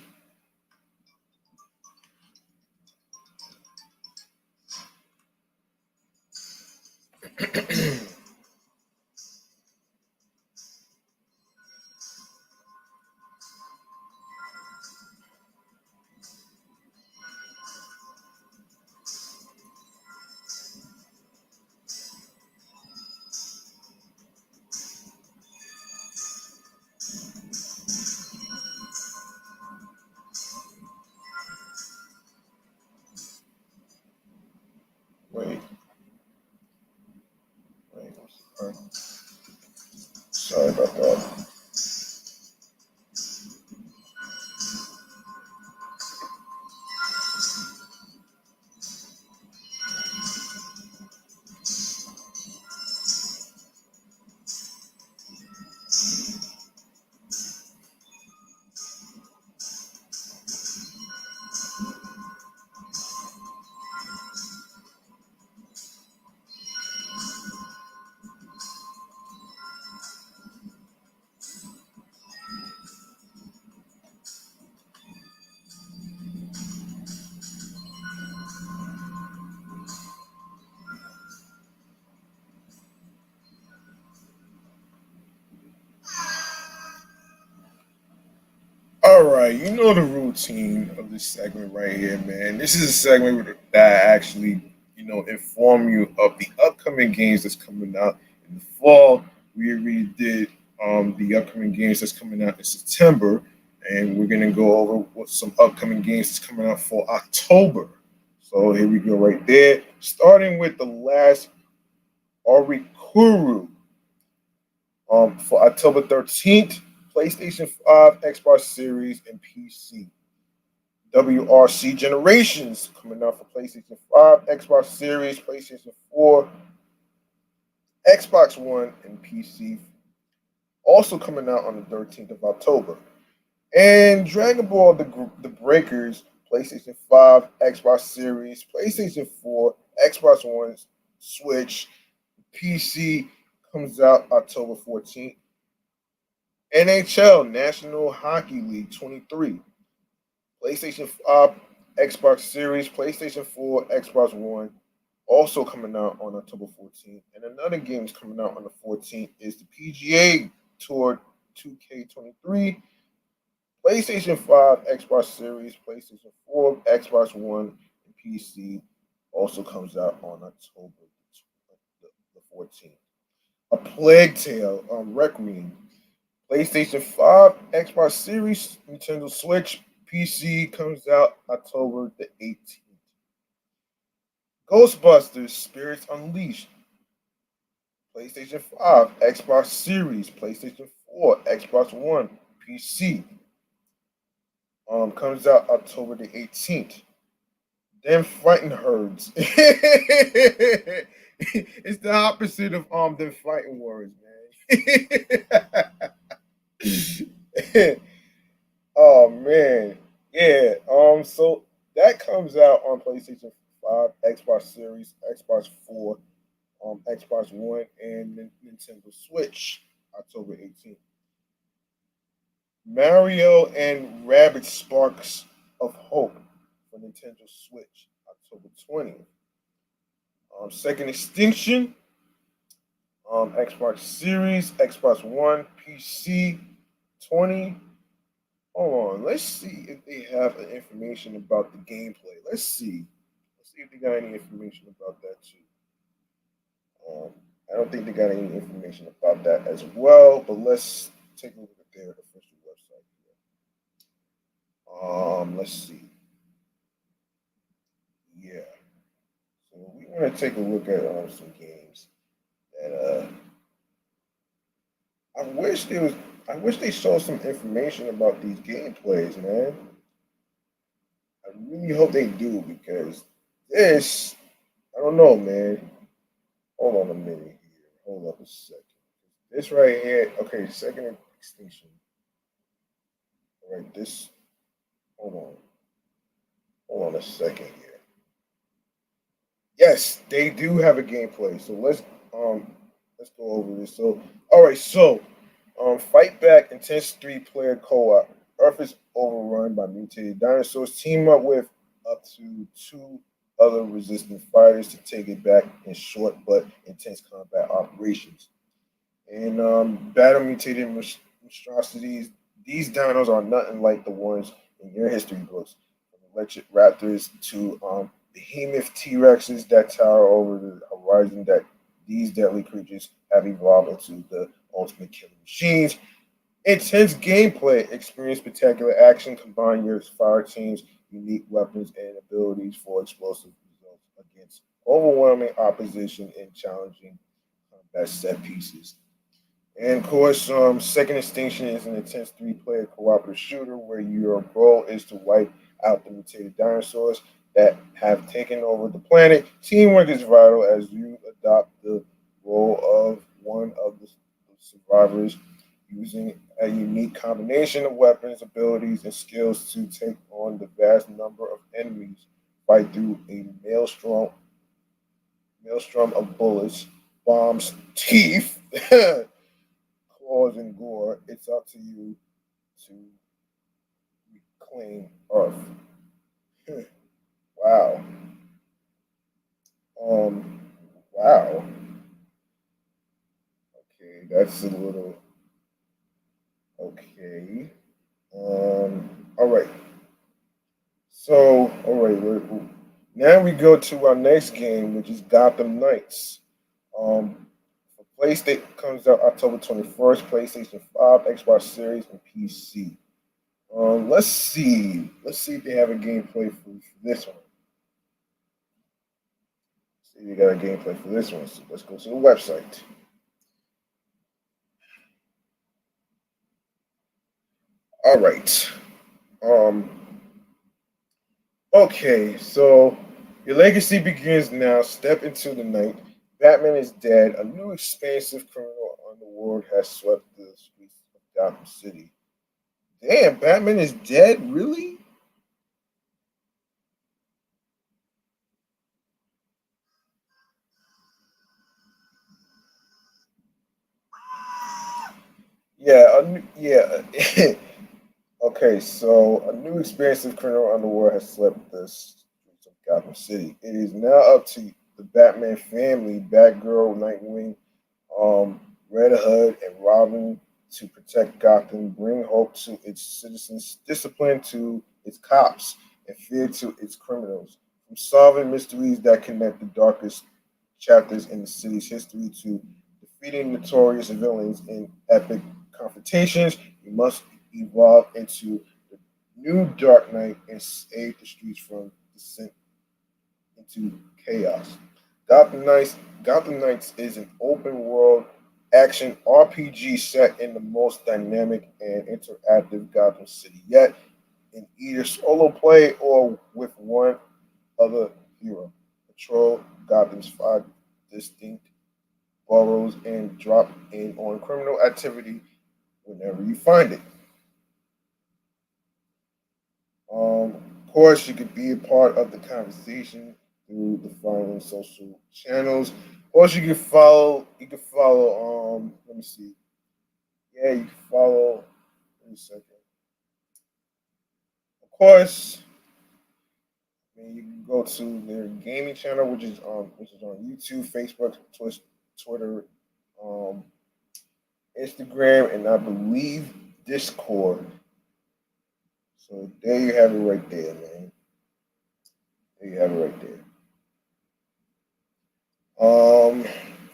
Wait, wait. Sorry about that. All right, you know the routine of this segment right here, man. This is a segment that I actually, inform you of the upcoming games that's coming out in the fall. We already did the upcoming games that's coming out in September, and we're gonna go over what some upcoming games that's coming out for October. So here we go, right there. Starting with the last Orikuru for October 13th, PlayStation 5, Xbox Series, and PC. WRC Generations coming out for PlayStation 5, Xbox Series, PlayStation 4, Xbox One, and PC. Also coming out on the 13th of October. And Dragon Ball the Breakers, PlayStation 5, Xbox Series, PlayStation 4, Xbox One, Switch, PC comes out October 14th. NHL National Hockey League 23, PlayStation 5, Xbox Series, PlayStation 4, Xbox One, also coming out on October 14th. And another game is coming out on the 14th is the PGA Tour 2K23, PlayStation 5, Xbox Series, PlayStation 4, Xbox One, and PC also comes out on October the 14th. A Plague Tale Requiem, PlayStation 5, Xbox Series, Nintendo Switch, PC comes out October the 18th. Ghostbusters Spirits Unleashed, PlayStation 5, Xbox Series, PlayStation 4, Xbox One, PC comes out October the 18th. Them Fighting Herds. It's the opposite of them fighting words, man. Oh man, yeah. So that comes out on PlayStation 5, Xbox Series, Xbox 4, Xbox One, and Nintendo Switch, October 18th. Mario and Rabbids Sparks of Hope for Nintendo Switch, October 20th. Second Extinction, Xbox Series, Xbox One, PC, 20. Hold on, let's see if they have information about the gameplay. Let's see. Let's see if they got any information about that too. I don't think they got any information about that as well, but let's take a look at their official website here. Let's see. Yeah. So we want to take a look at some games that I wish there was. I wish they showed some information about these gameplays, man. I really hope they do because this, I don't know, man. Hold on a minute here. Hold up a second. This right here, okay, second extinction. All right, this, hold on. Hold on a second here. Yes, they do have a gameplay. So let's go over this. So all right, so fight back intense three-player co-op. Earth is overrun by mutated dinosaurs. Team up with up to two other resistant fighters to take it back in short but intense combat operations. And battle mutated monstrosities. These dinos are nothing like the ones in your history books. From electric raptors to behemoth T Rexes that tower over the horizon. That these deadly creatures have evolved into the ultimate killing machines. Intense gameplay, experience spectacular action, combine your fire team's unique weapons and abilities for explosive results against overwhelming opposition in challenging combat set pieces. And of course, Second Extinction is an intense three-player cooperative shooter where your goal is to wipe out the mutated dinosaurs that have taken over the planet. Teamwork is vital as you adopt the role of one of the survivors using a unique combination of weapons, abilities, and skills to take on the vast number of enemies. Fight through a maelstrom of bullets, bombs, teeth, claws, and gore. It's up to you to reclaim Earth. Wow. Um. Wow. Okay, that's a little okay. Um. So, all right, now we go to our next game, which is Gotham Knights. Um, for PlayStation comes out October 21st, PlayStation 5, Xbox Series, and PC. Let's see. Let's see if they have a gameplay for this one. See, they got a gameplay for this one. So let's go to the website. All right. Um, okay, so your legacy begins now. Step into the night. Batman is dead. A new expansive criminal underworld has swept the streets of Gotham City. Damn, Batman is dead? Really? Yeah, yeah. Okay, so a new expansive criminal underworld has swept the streets of Gotham City. It is now up to the Batman family, Batgirl, Nightwing, Red Hood, and Robin to protect Gotham, bring hope to its citizens, discipline to its cops, and fear to its criminals. From solving mysteries that connect the darkest chapters in the city's history to defeating notorious villains in epic confrontations, you must evolve into the new Dark Knight and save the streets from descent into chaos. Gotham Knights is an open world action RPG set in the most dynamic and interactive Gotham City yet, in either solo play or with one other hero. Patrol Gotham's five distinct boroughs and drop in on criminal activity whenever you find it. Of course, you could be a part of the conversation through the following social channels. Of course, you can follow. You can follow. Let me see. Yeah, you can follow. Wait a second. Of course, I mean, you can go to their gaming channel, which is on YouTube, Facebook, Twitter, um, Instagram, and I believe Discord. So there you have it right there, man. There you have it right there. Um,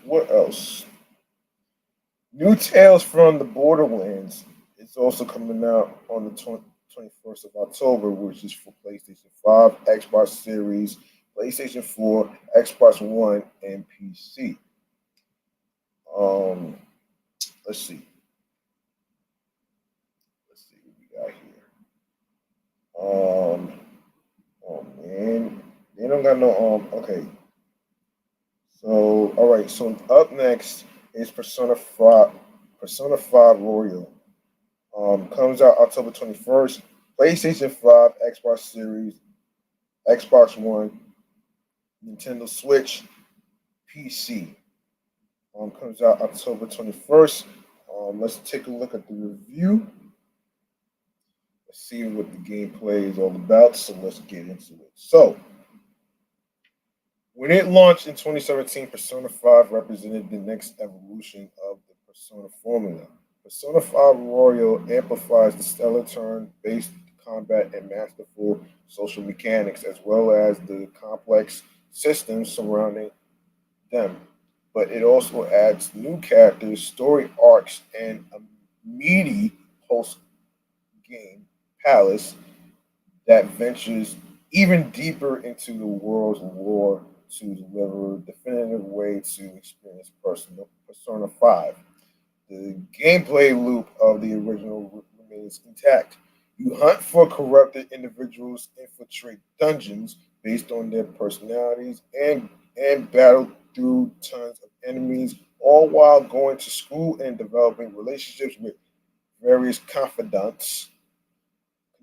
what else? New Tales from the Borderlands. It's also coming out on the 21st of October, which is for PlayStation 5, Xbox Series, PlayStation 4, Xbox One, and PC. Um, let's see. Let's see what we got here. Oh man, they don't got no. Okay. So, all right. So up next is Persona 5. Persona 5 Royal. Comes out October 21st. PlayStation 5, Xbox Series, Xbox One, Nintendo Switch, PC. Comes out October 21st. Let's take a look at the review. Let's see what the gameplay is all about. So let's get into it. So, when it launched in 2017, Persona 5 represented the next evolution of the Persona formula. Persona 5 Royal amplifies the stellar turn based combat and masterful social mechanics, as well as the complex systems surrounding them. But it also adds new characters, story arcs, and a meaty post game palace that ventures even deeper into the world's lore to deliver a definitive way to experience personal Persona 5. The gameplay loop of the original remains intact. You hunt for corrupted individuals, infiltrate dungeons based on their personalities, and battle through tons of enemies, all while going to school and developing relationships with various confidants.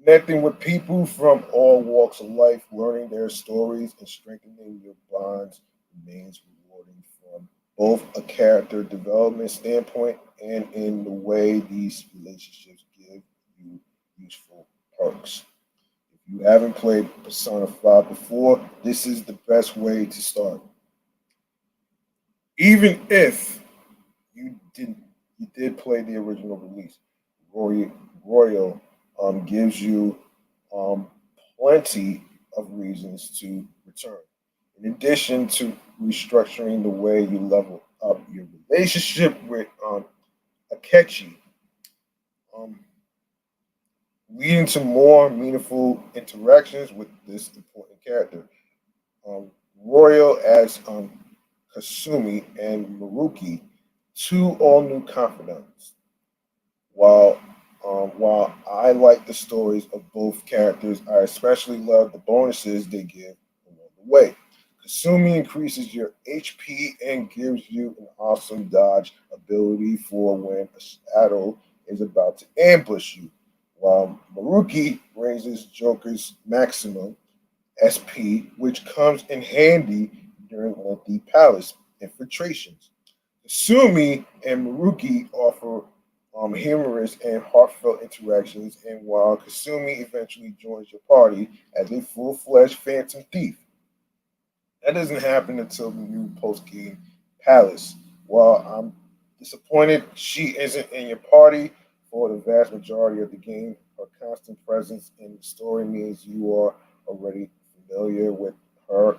Connecting with people from all walks of life, learning their stories, and strengthening your bonds remains rewarding from both a character development standpoint and in the way these relationships give you useful perks. If you haven't played Persona 5 before, this is the best way to start. Even if you did you did play the original release, Royal, Royal gives you um, plenty of reasons to return. In addition to restructuring the way you level up your relationship with Akechi, um, leading to more meaningful interactions with this important character. Royal as Kasumi and Maruki, two all new confidants. While I like the stories of both characters, I especially love the bonuses they give along the way. Kasumi increases your HP and gives you an awesome dodge ability for when a shadow is about to ambush you, while Maruki raises Joker's maximum SP, which comes in handy during lengthy palace infiltrations. Sumi and Maruki offer humorous and heartfelt interactions, and while Kasumi eventually joins your party as a full-fledged Phantom Thief. That doesn't happen until the new post-game Palace. While I'm disappointed she isn't in your party for the vast majority of the game, her constant presence in the story means you are already familiar with her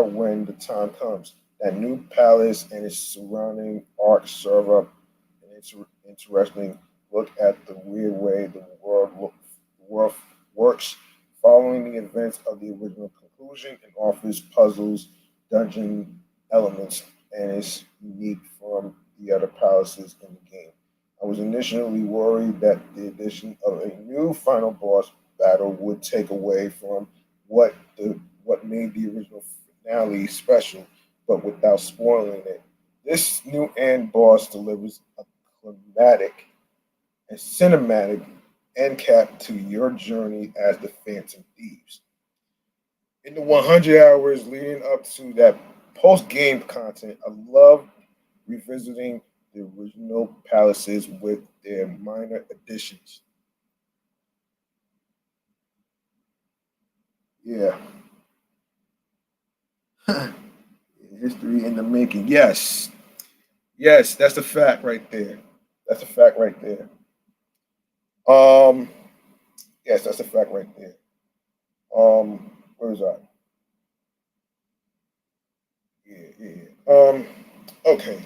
when the time comes. That new palace and its surrounding arc serve up an interesting look at the weird way the world works following the events of the original conclusion and offers puzzles, dungeon elements, and is unique from the other palaces in the game. I was initially worried that the addition of a new final boss battle would take away from what made the original finale special, but without spoiling it. This new end boss delivers a climatic and cinematic end cap to your journey as the Phantom Thieves. In the 100 hours leading up to that post game content, I love revisiting the original palaces with their minor additions. Yeah, history in the making. Yes, yes, that's a fact right there. That's a fact right there. Um, yes, that's a fact right there. Where is that? Yeah, yeah. Okay.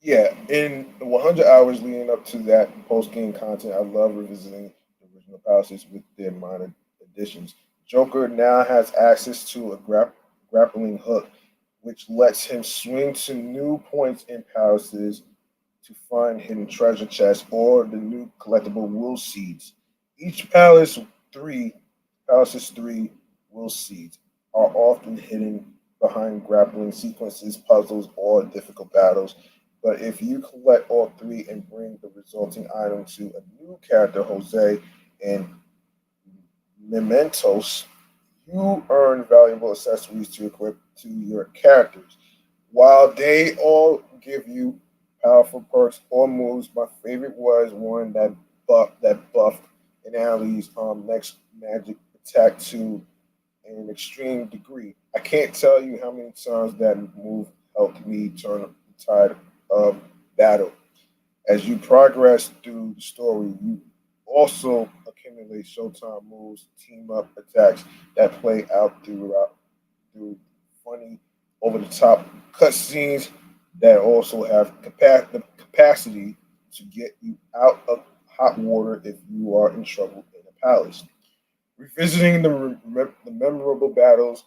Yeah, in the 100 hours leading up to that post game content, I love revisiting the original palaces with their minor additions. Joker now has access to a grappling hook, which lets him swing to new points in palaces to find hidden treasure chests or the new collectible will seeds. Each palaces three will seeds are often hidden behind grappling sequences, puzzles, or difficult battles. But if you collect all three and bring the resulting item to a new character, Jose, and Mementos, you earn valuable accessories to equip to your characters. While they all give you powerful perks or moves, my favorite was one that buffed an ally's next magic attack to an extreme degree. I can't tell you how many times that move helped me turn the tide of battle. As you progress through the story, you also accumulate Showtime moves, team up attacks that play out through funny, over the top cutscenes that also have the capacity to get you out of hot water if you are in trouble in a palace. Revisiting the memorable battles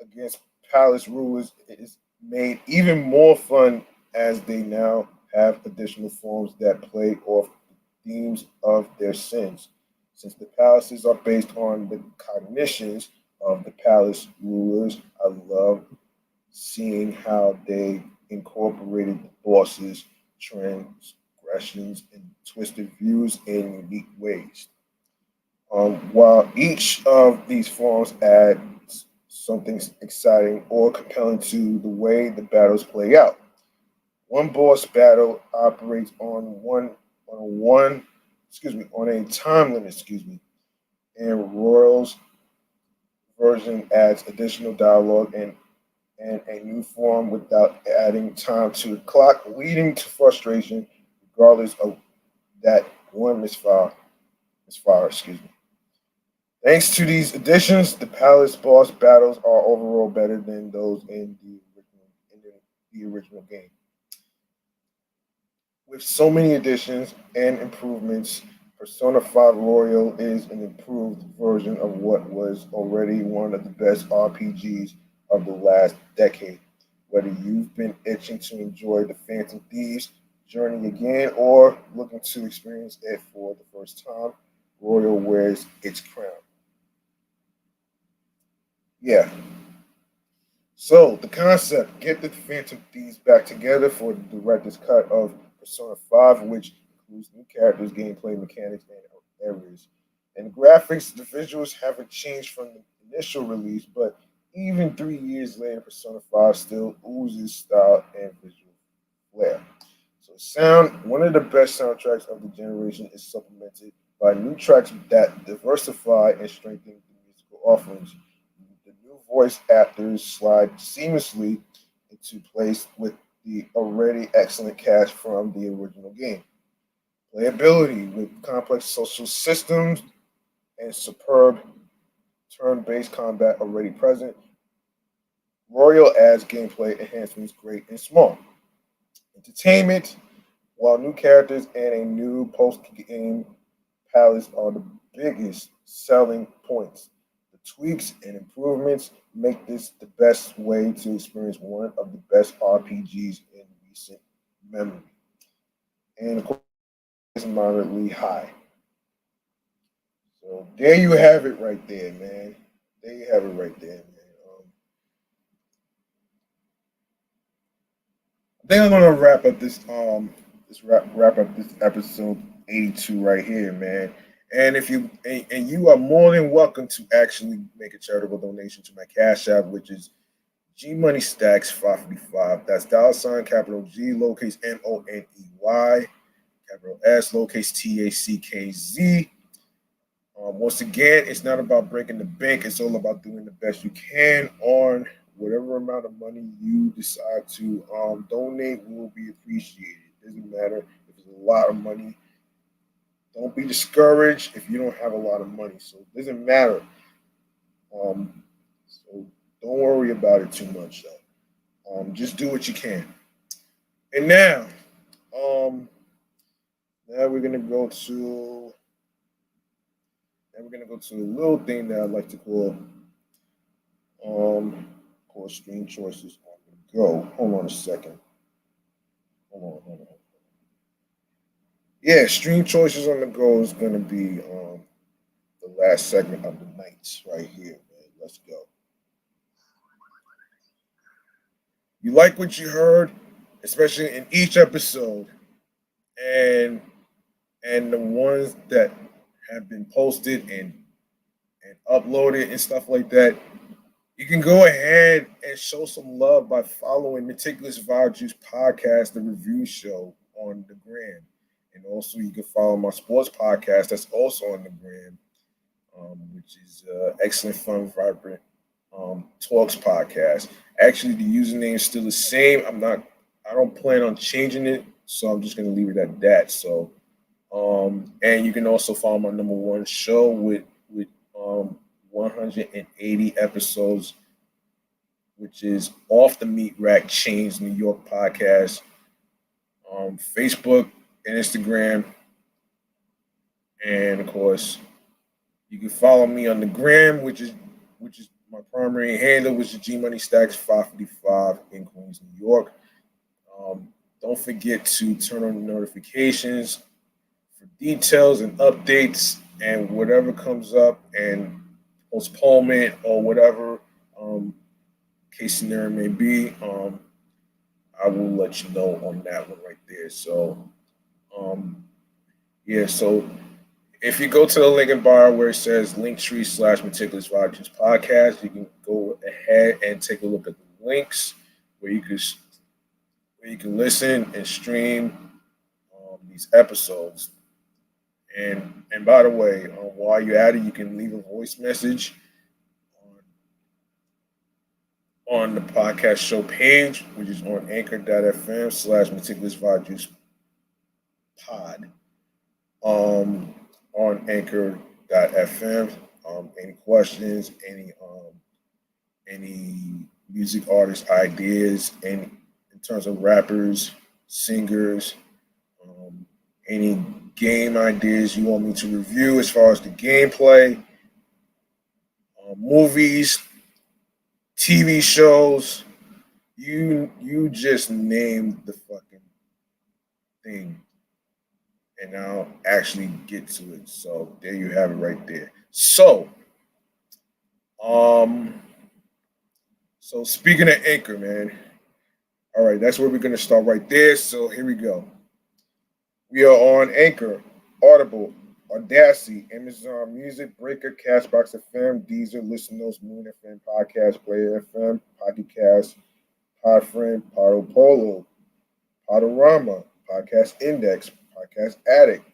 against palace rulers is made even more fun as they now have additional forms that play off the themes of their sins. Since the palaces are based on the cognitions of the palace rulers, I love seeing how they incorporated the bosses, transgressions, and twisted views in unique ways. While each of these forms adds something exciting or compelling to the way the battles play out. One boss battle operates on a one on a time limit, and Royal's version adds additional dialogue and a new form without adding time to the clock, leading to frustration regardless of that one misfire. It's fire, excuse me. Thanks to these additions, the Palace boss battles are overall better than those in the original game. With so many additions and improvements, Persona 5 Royal is an improved version of what was already one of the best RPGs of the last decade. Whether you've been itching to enjoy the Phantom Thieves journey again or looking to experience it for the first time, Royal wears its crown. Yeah, so the concept: get the Phantom Thieves back together for the director's cut of Persona 5, which includes new characters, gameplay mechanics, and areas. And the graphics, the visuals haven't changed from the initial release, but even 3 years later, Persona 5 still oozes style and visual flair. So, sound, one of the best soundtracks of the generation, is supplemented by new tracks that diversify and strengthen the musical offerings. The new voice actors slide seamlessly into place with the already excellent cast from the original game. Playability with complex social systems and superb turn based combat already present. Royal adds gameplay enhancements great and small. Entertainment, while new characters and a new post game palace are the biggest selling points. The tweaks and improvements make this the best way to experience one of the best RPGs in recent memory. And of course, it's moderately high. So there you have it right there, man. There you have it right there, man. I think I'm gonna wrap up this episode 82 right here, man. And if you and you are more than welcome to actually make a charitable donation to my Cash App, which is G Money Stacks 555. That's $ capital G lowercase MONEY capital S lowercase TACKZ. Once again, it's not about breaking the bank. It's all about doing the best you can on whatever amount of money you decide to donate will be appreciated. It doesn't matter if it's a lot of money. Don't be discouraged if you don't have a lot of money. So it doesn't matter. So don't worry about it too much. Though. Just do what you can. And um, now we're gonna go to a little thing that I like to um call stream choices on the go. Hold on a second. Hold on. Yeah, stream choices on the go is gonna be the last segment of the night right here, man. Let's go. You like what you heard, especially in each episode, and the ones that have been posted and uploaded and stuff like that. You can go ahead and show some love by following Meticulous Vibe Juice Podcast, the review show on the gram. And also, you can follow my sports podcast that's also on the gram, which is Excellent Fun Vibrant Talks Podcast. Actually, the username is still the same. I don't plan on changing it, so I'm just going to leave it at that. So, and you can also follow my number one show with 180 episodes, which is Off the Meat Rack Chains New York podcast, Facebook and Instagram, and of course you can follow me on the gram, which is my primary handle, which is G Money Stacks 555 in Queens, New York. Don't forget to turn on the notifications for details and updates and whatever comes up and postponement or whatever case scenario may be. I will let you know on that one right there. So, um, yeah. So if you go to the link in bio where it says Linktree/Meticulous Vibes Podcast, you can go ahead and take a look at the links where you can listen and stream these episodes. And by the way, while you're at it, you can leave a voice message on the podcast show page, which is on anchor.fm/meticulous vibe juice pod. Um, on Anchor.fm. Any questions, any music artist ideas, any in terms of rappers, singers, um, any game ideas you want me to review as far as the gameplay, movies, TV shows. You just named the fucking thing, and I'll actually get to it. So there you have it right there. Um, so speaking of Anchor, man. All right, that's where we're gonna start right there. So here we go. We are on Anchor, Audible, Audacity, Amazon Music, Breaker, Castbox FM, Deezer, Listen Notes, Moon FM, Podcast Player FM, Pocket Cast, Podfriend, Podopolo, Podorama, Podcast Index, Podcast Addict,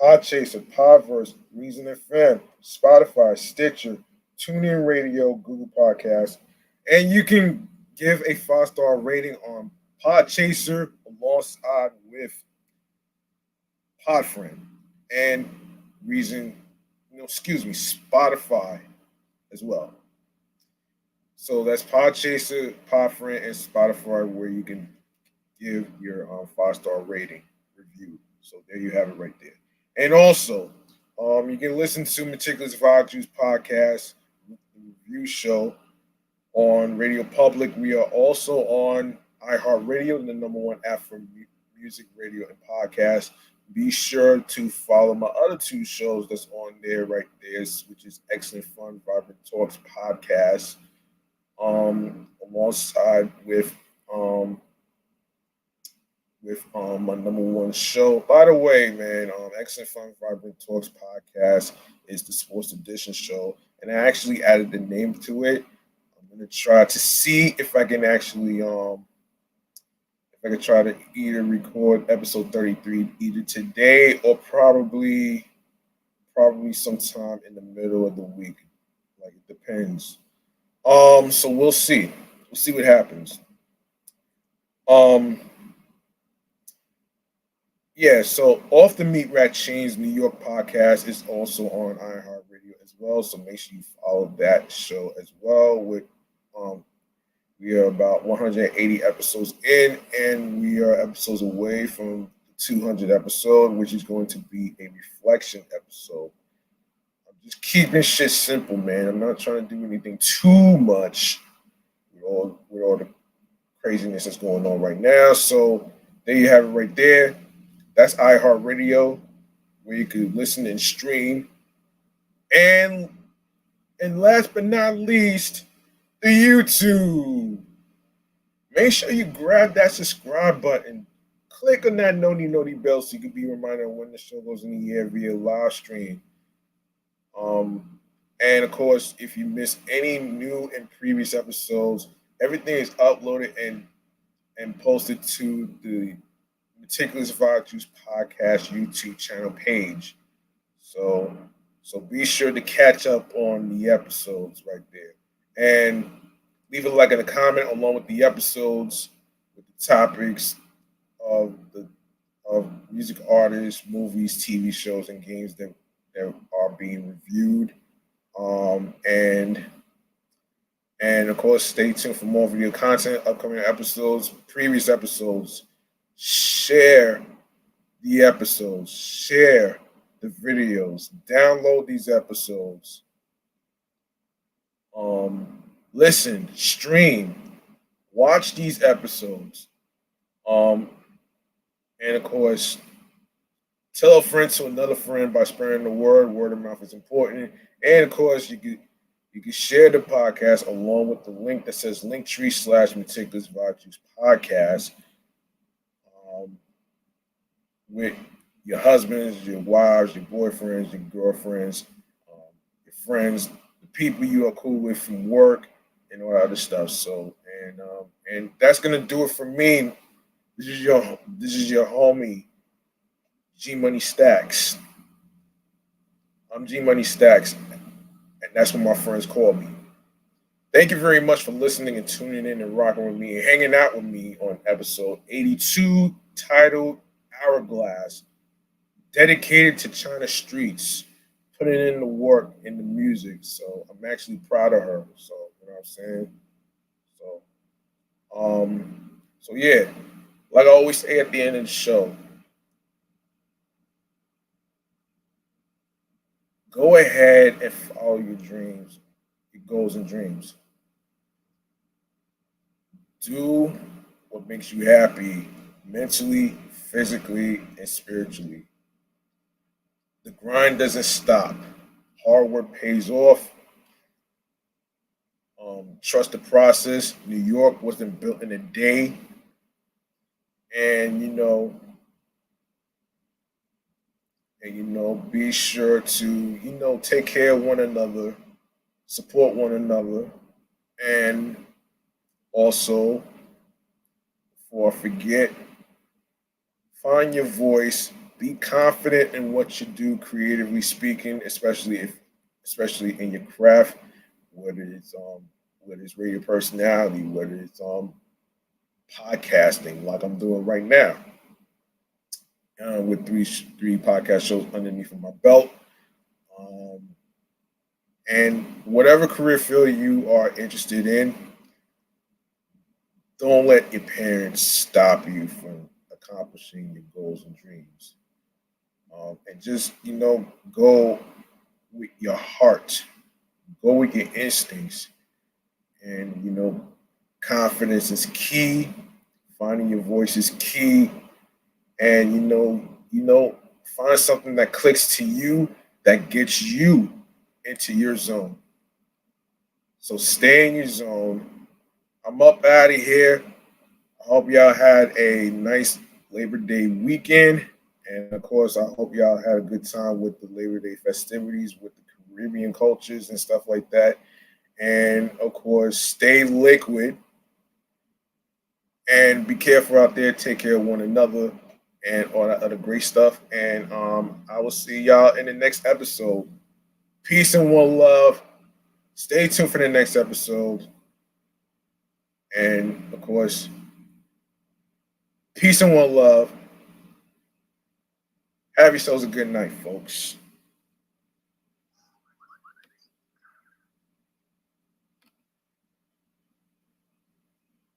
Podchaser, Podverse, Reason FM, Spotify, Stitcher, TuneIn Radio, Google Podcasts, and you can give a 5-star rating on Podchaser alongside with Podfriend and Reason, Spotify as well. So that's Podchaser, Podfriend, and Spotify where you can give your 5-star rating review. So there you have it right there. And also, you can listen to Meticulous Vibe Juice podcast review show on Radio Public. We are also on iHeartRadio, the number one app for music, radio, and podcast. Be sure to follow my other two shows that's on there right there, which is Excellent Fun, Vibrant Talks podcast, alongside with my number one show. By the way, man, Excellent Fun Vibrant Talks podcast is the sports edition show, and I actually added the name to it. I'm gonna try to see if I can actually try to either record episode 33 either today or probably sometime in the middle of the week. Like it depends. So we'll see. We'll see what happens. Yeah, so Off the Meat Rat Chains New York podcast is also on iHeartRadio as well. So make sure you follow that show as well. We are about 180 episodes in, and we are episodes away from the 200 episode, which is going to be a reflection episode. I'm just keeping shit simple, man. I'm not trying to do anything too much with all the craziness that's going on right now. So there you have it right there. That's iHeartRadio, where you can listen and stream. And last but not least, the YouTube. Make sure you grab that subscribe button. Click on that noti bell so you can be reminded when the show goes in the air via live stream. And of course, if you miss any new and previous episodes, everything is uploaded and posted to the Meticulous Vibe Juice podcast YouTube channel page. So be sure to catch up on the episodes right there. And leave a like and a comment along with the episodes, with the topics of music artists, movies, TV shows, and games that are being reviewed. And of course, stay tuned for more video content, upcoming episodes, previous episodes. Share the episodes, share the videos, download these episodes. Listen, stream, watch these episodes. And of course, tell a friend to another friend by spreading the word. Word of mouth is important. And of course, you can share the podcast along with the link that says Linktree/Meticulous Vibe Juice podcast with your husbands, your wives, your boyfriends, your girlfriends, your friends, the people you are cool with from work, and all that other stuff. So, and that's gonna do it for me. This is your homie, G Money Stacks. I'm G Money Stacks, and that's what my friends call me. Thank you very much for listening and tuning in and rocking with me and hanging out with me on episode 82, titled Hourglass. dedicated to Chyna Streetz, putting in the work in the music. So I'm actually proud of her. So you know what I'm saying. So so yeah, like I always say at the end of the show, go ahead and follow your dreams, your goals and dreams. Do what makes you happy mentally, physically, and spiritually. The grind doesn't stop. Hard work pays off. Trust the process. New York wasn't built in a day. And be sure to take care of one another, support one another, and also, before I forget, find your voice. Be confident in what you do, creatively speaking, especially in your craft, whether it's radio personality, whether it's podcasting, like I'm doing right now, with three podcast shows underneath of my belt. Um, and whatever career field you are interested in, don't let your parents stop you from accomplishing your goals and dreams. And just go with your heart, go with your instincts, and confidence is key. Finding your voice is key, and find something that clicks to you, that gets you into your zone. So stay in your zone. I'm up out of here. I hope y'all had a nice Labor Day weekend. And of course, I hope y'all had a good time with the Labor Day festivities with the Caribbean cultures and stuff like that. And of course, stay liquid and be careful out there. Take care of one another and all that other great stuff. And I will see y'all in the next episode. Peace and one love. Stay tuned for the next episode. And of course, peace and one love. Have yourselves a good night, folks.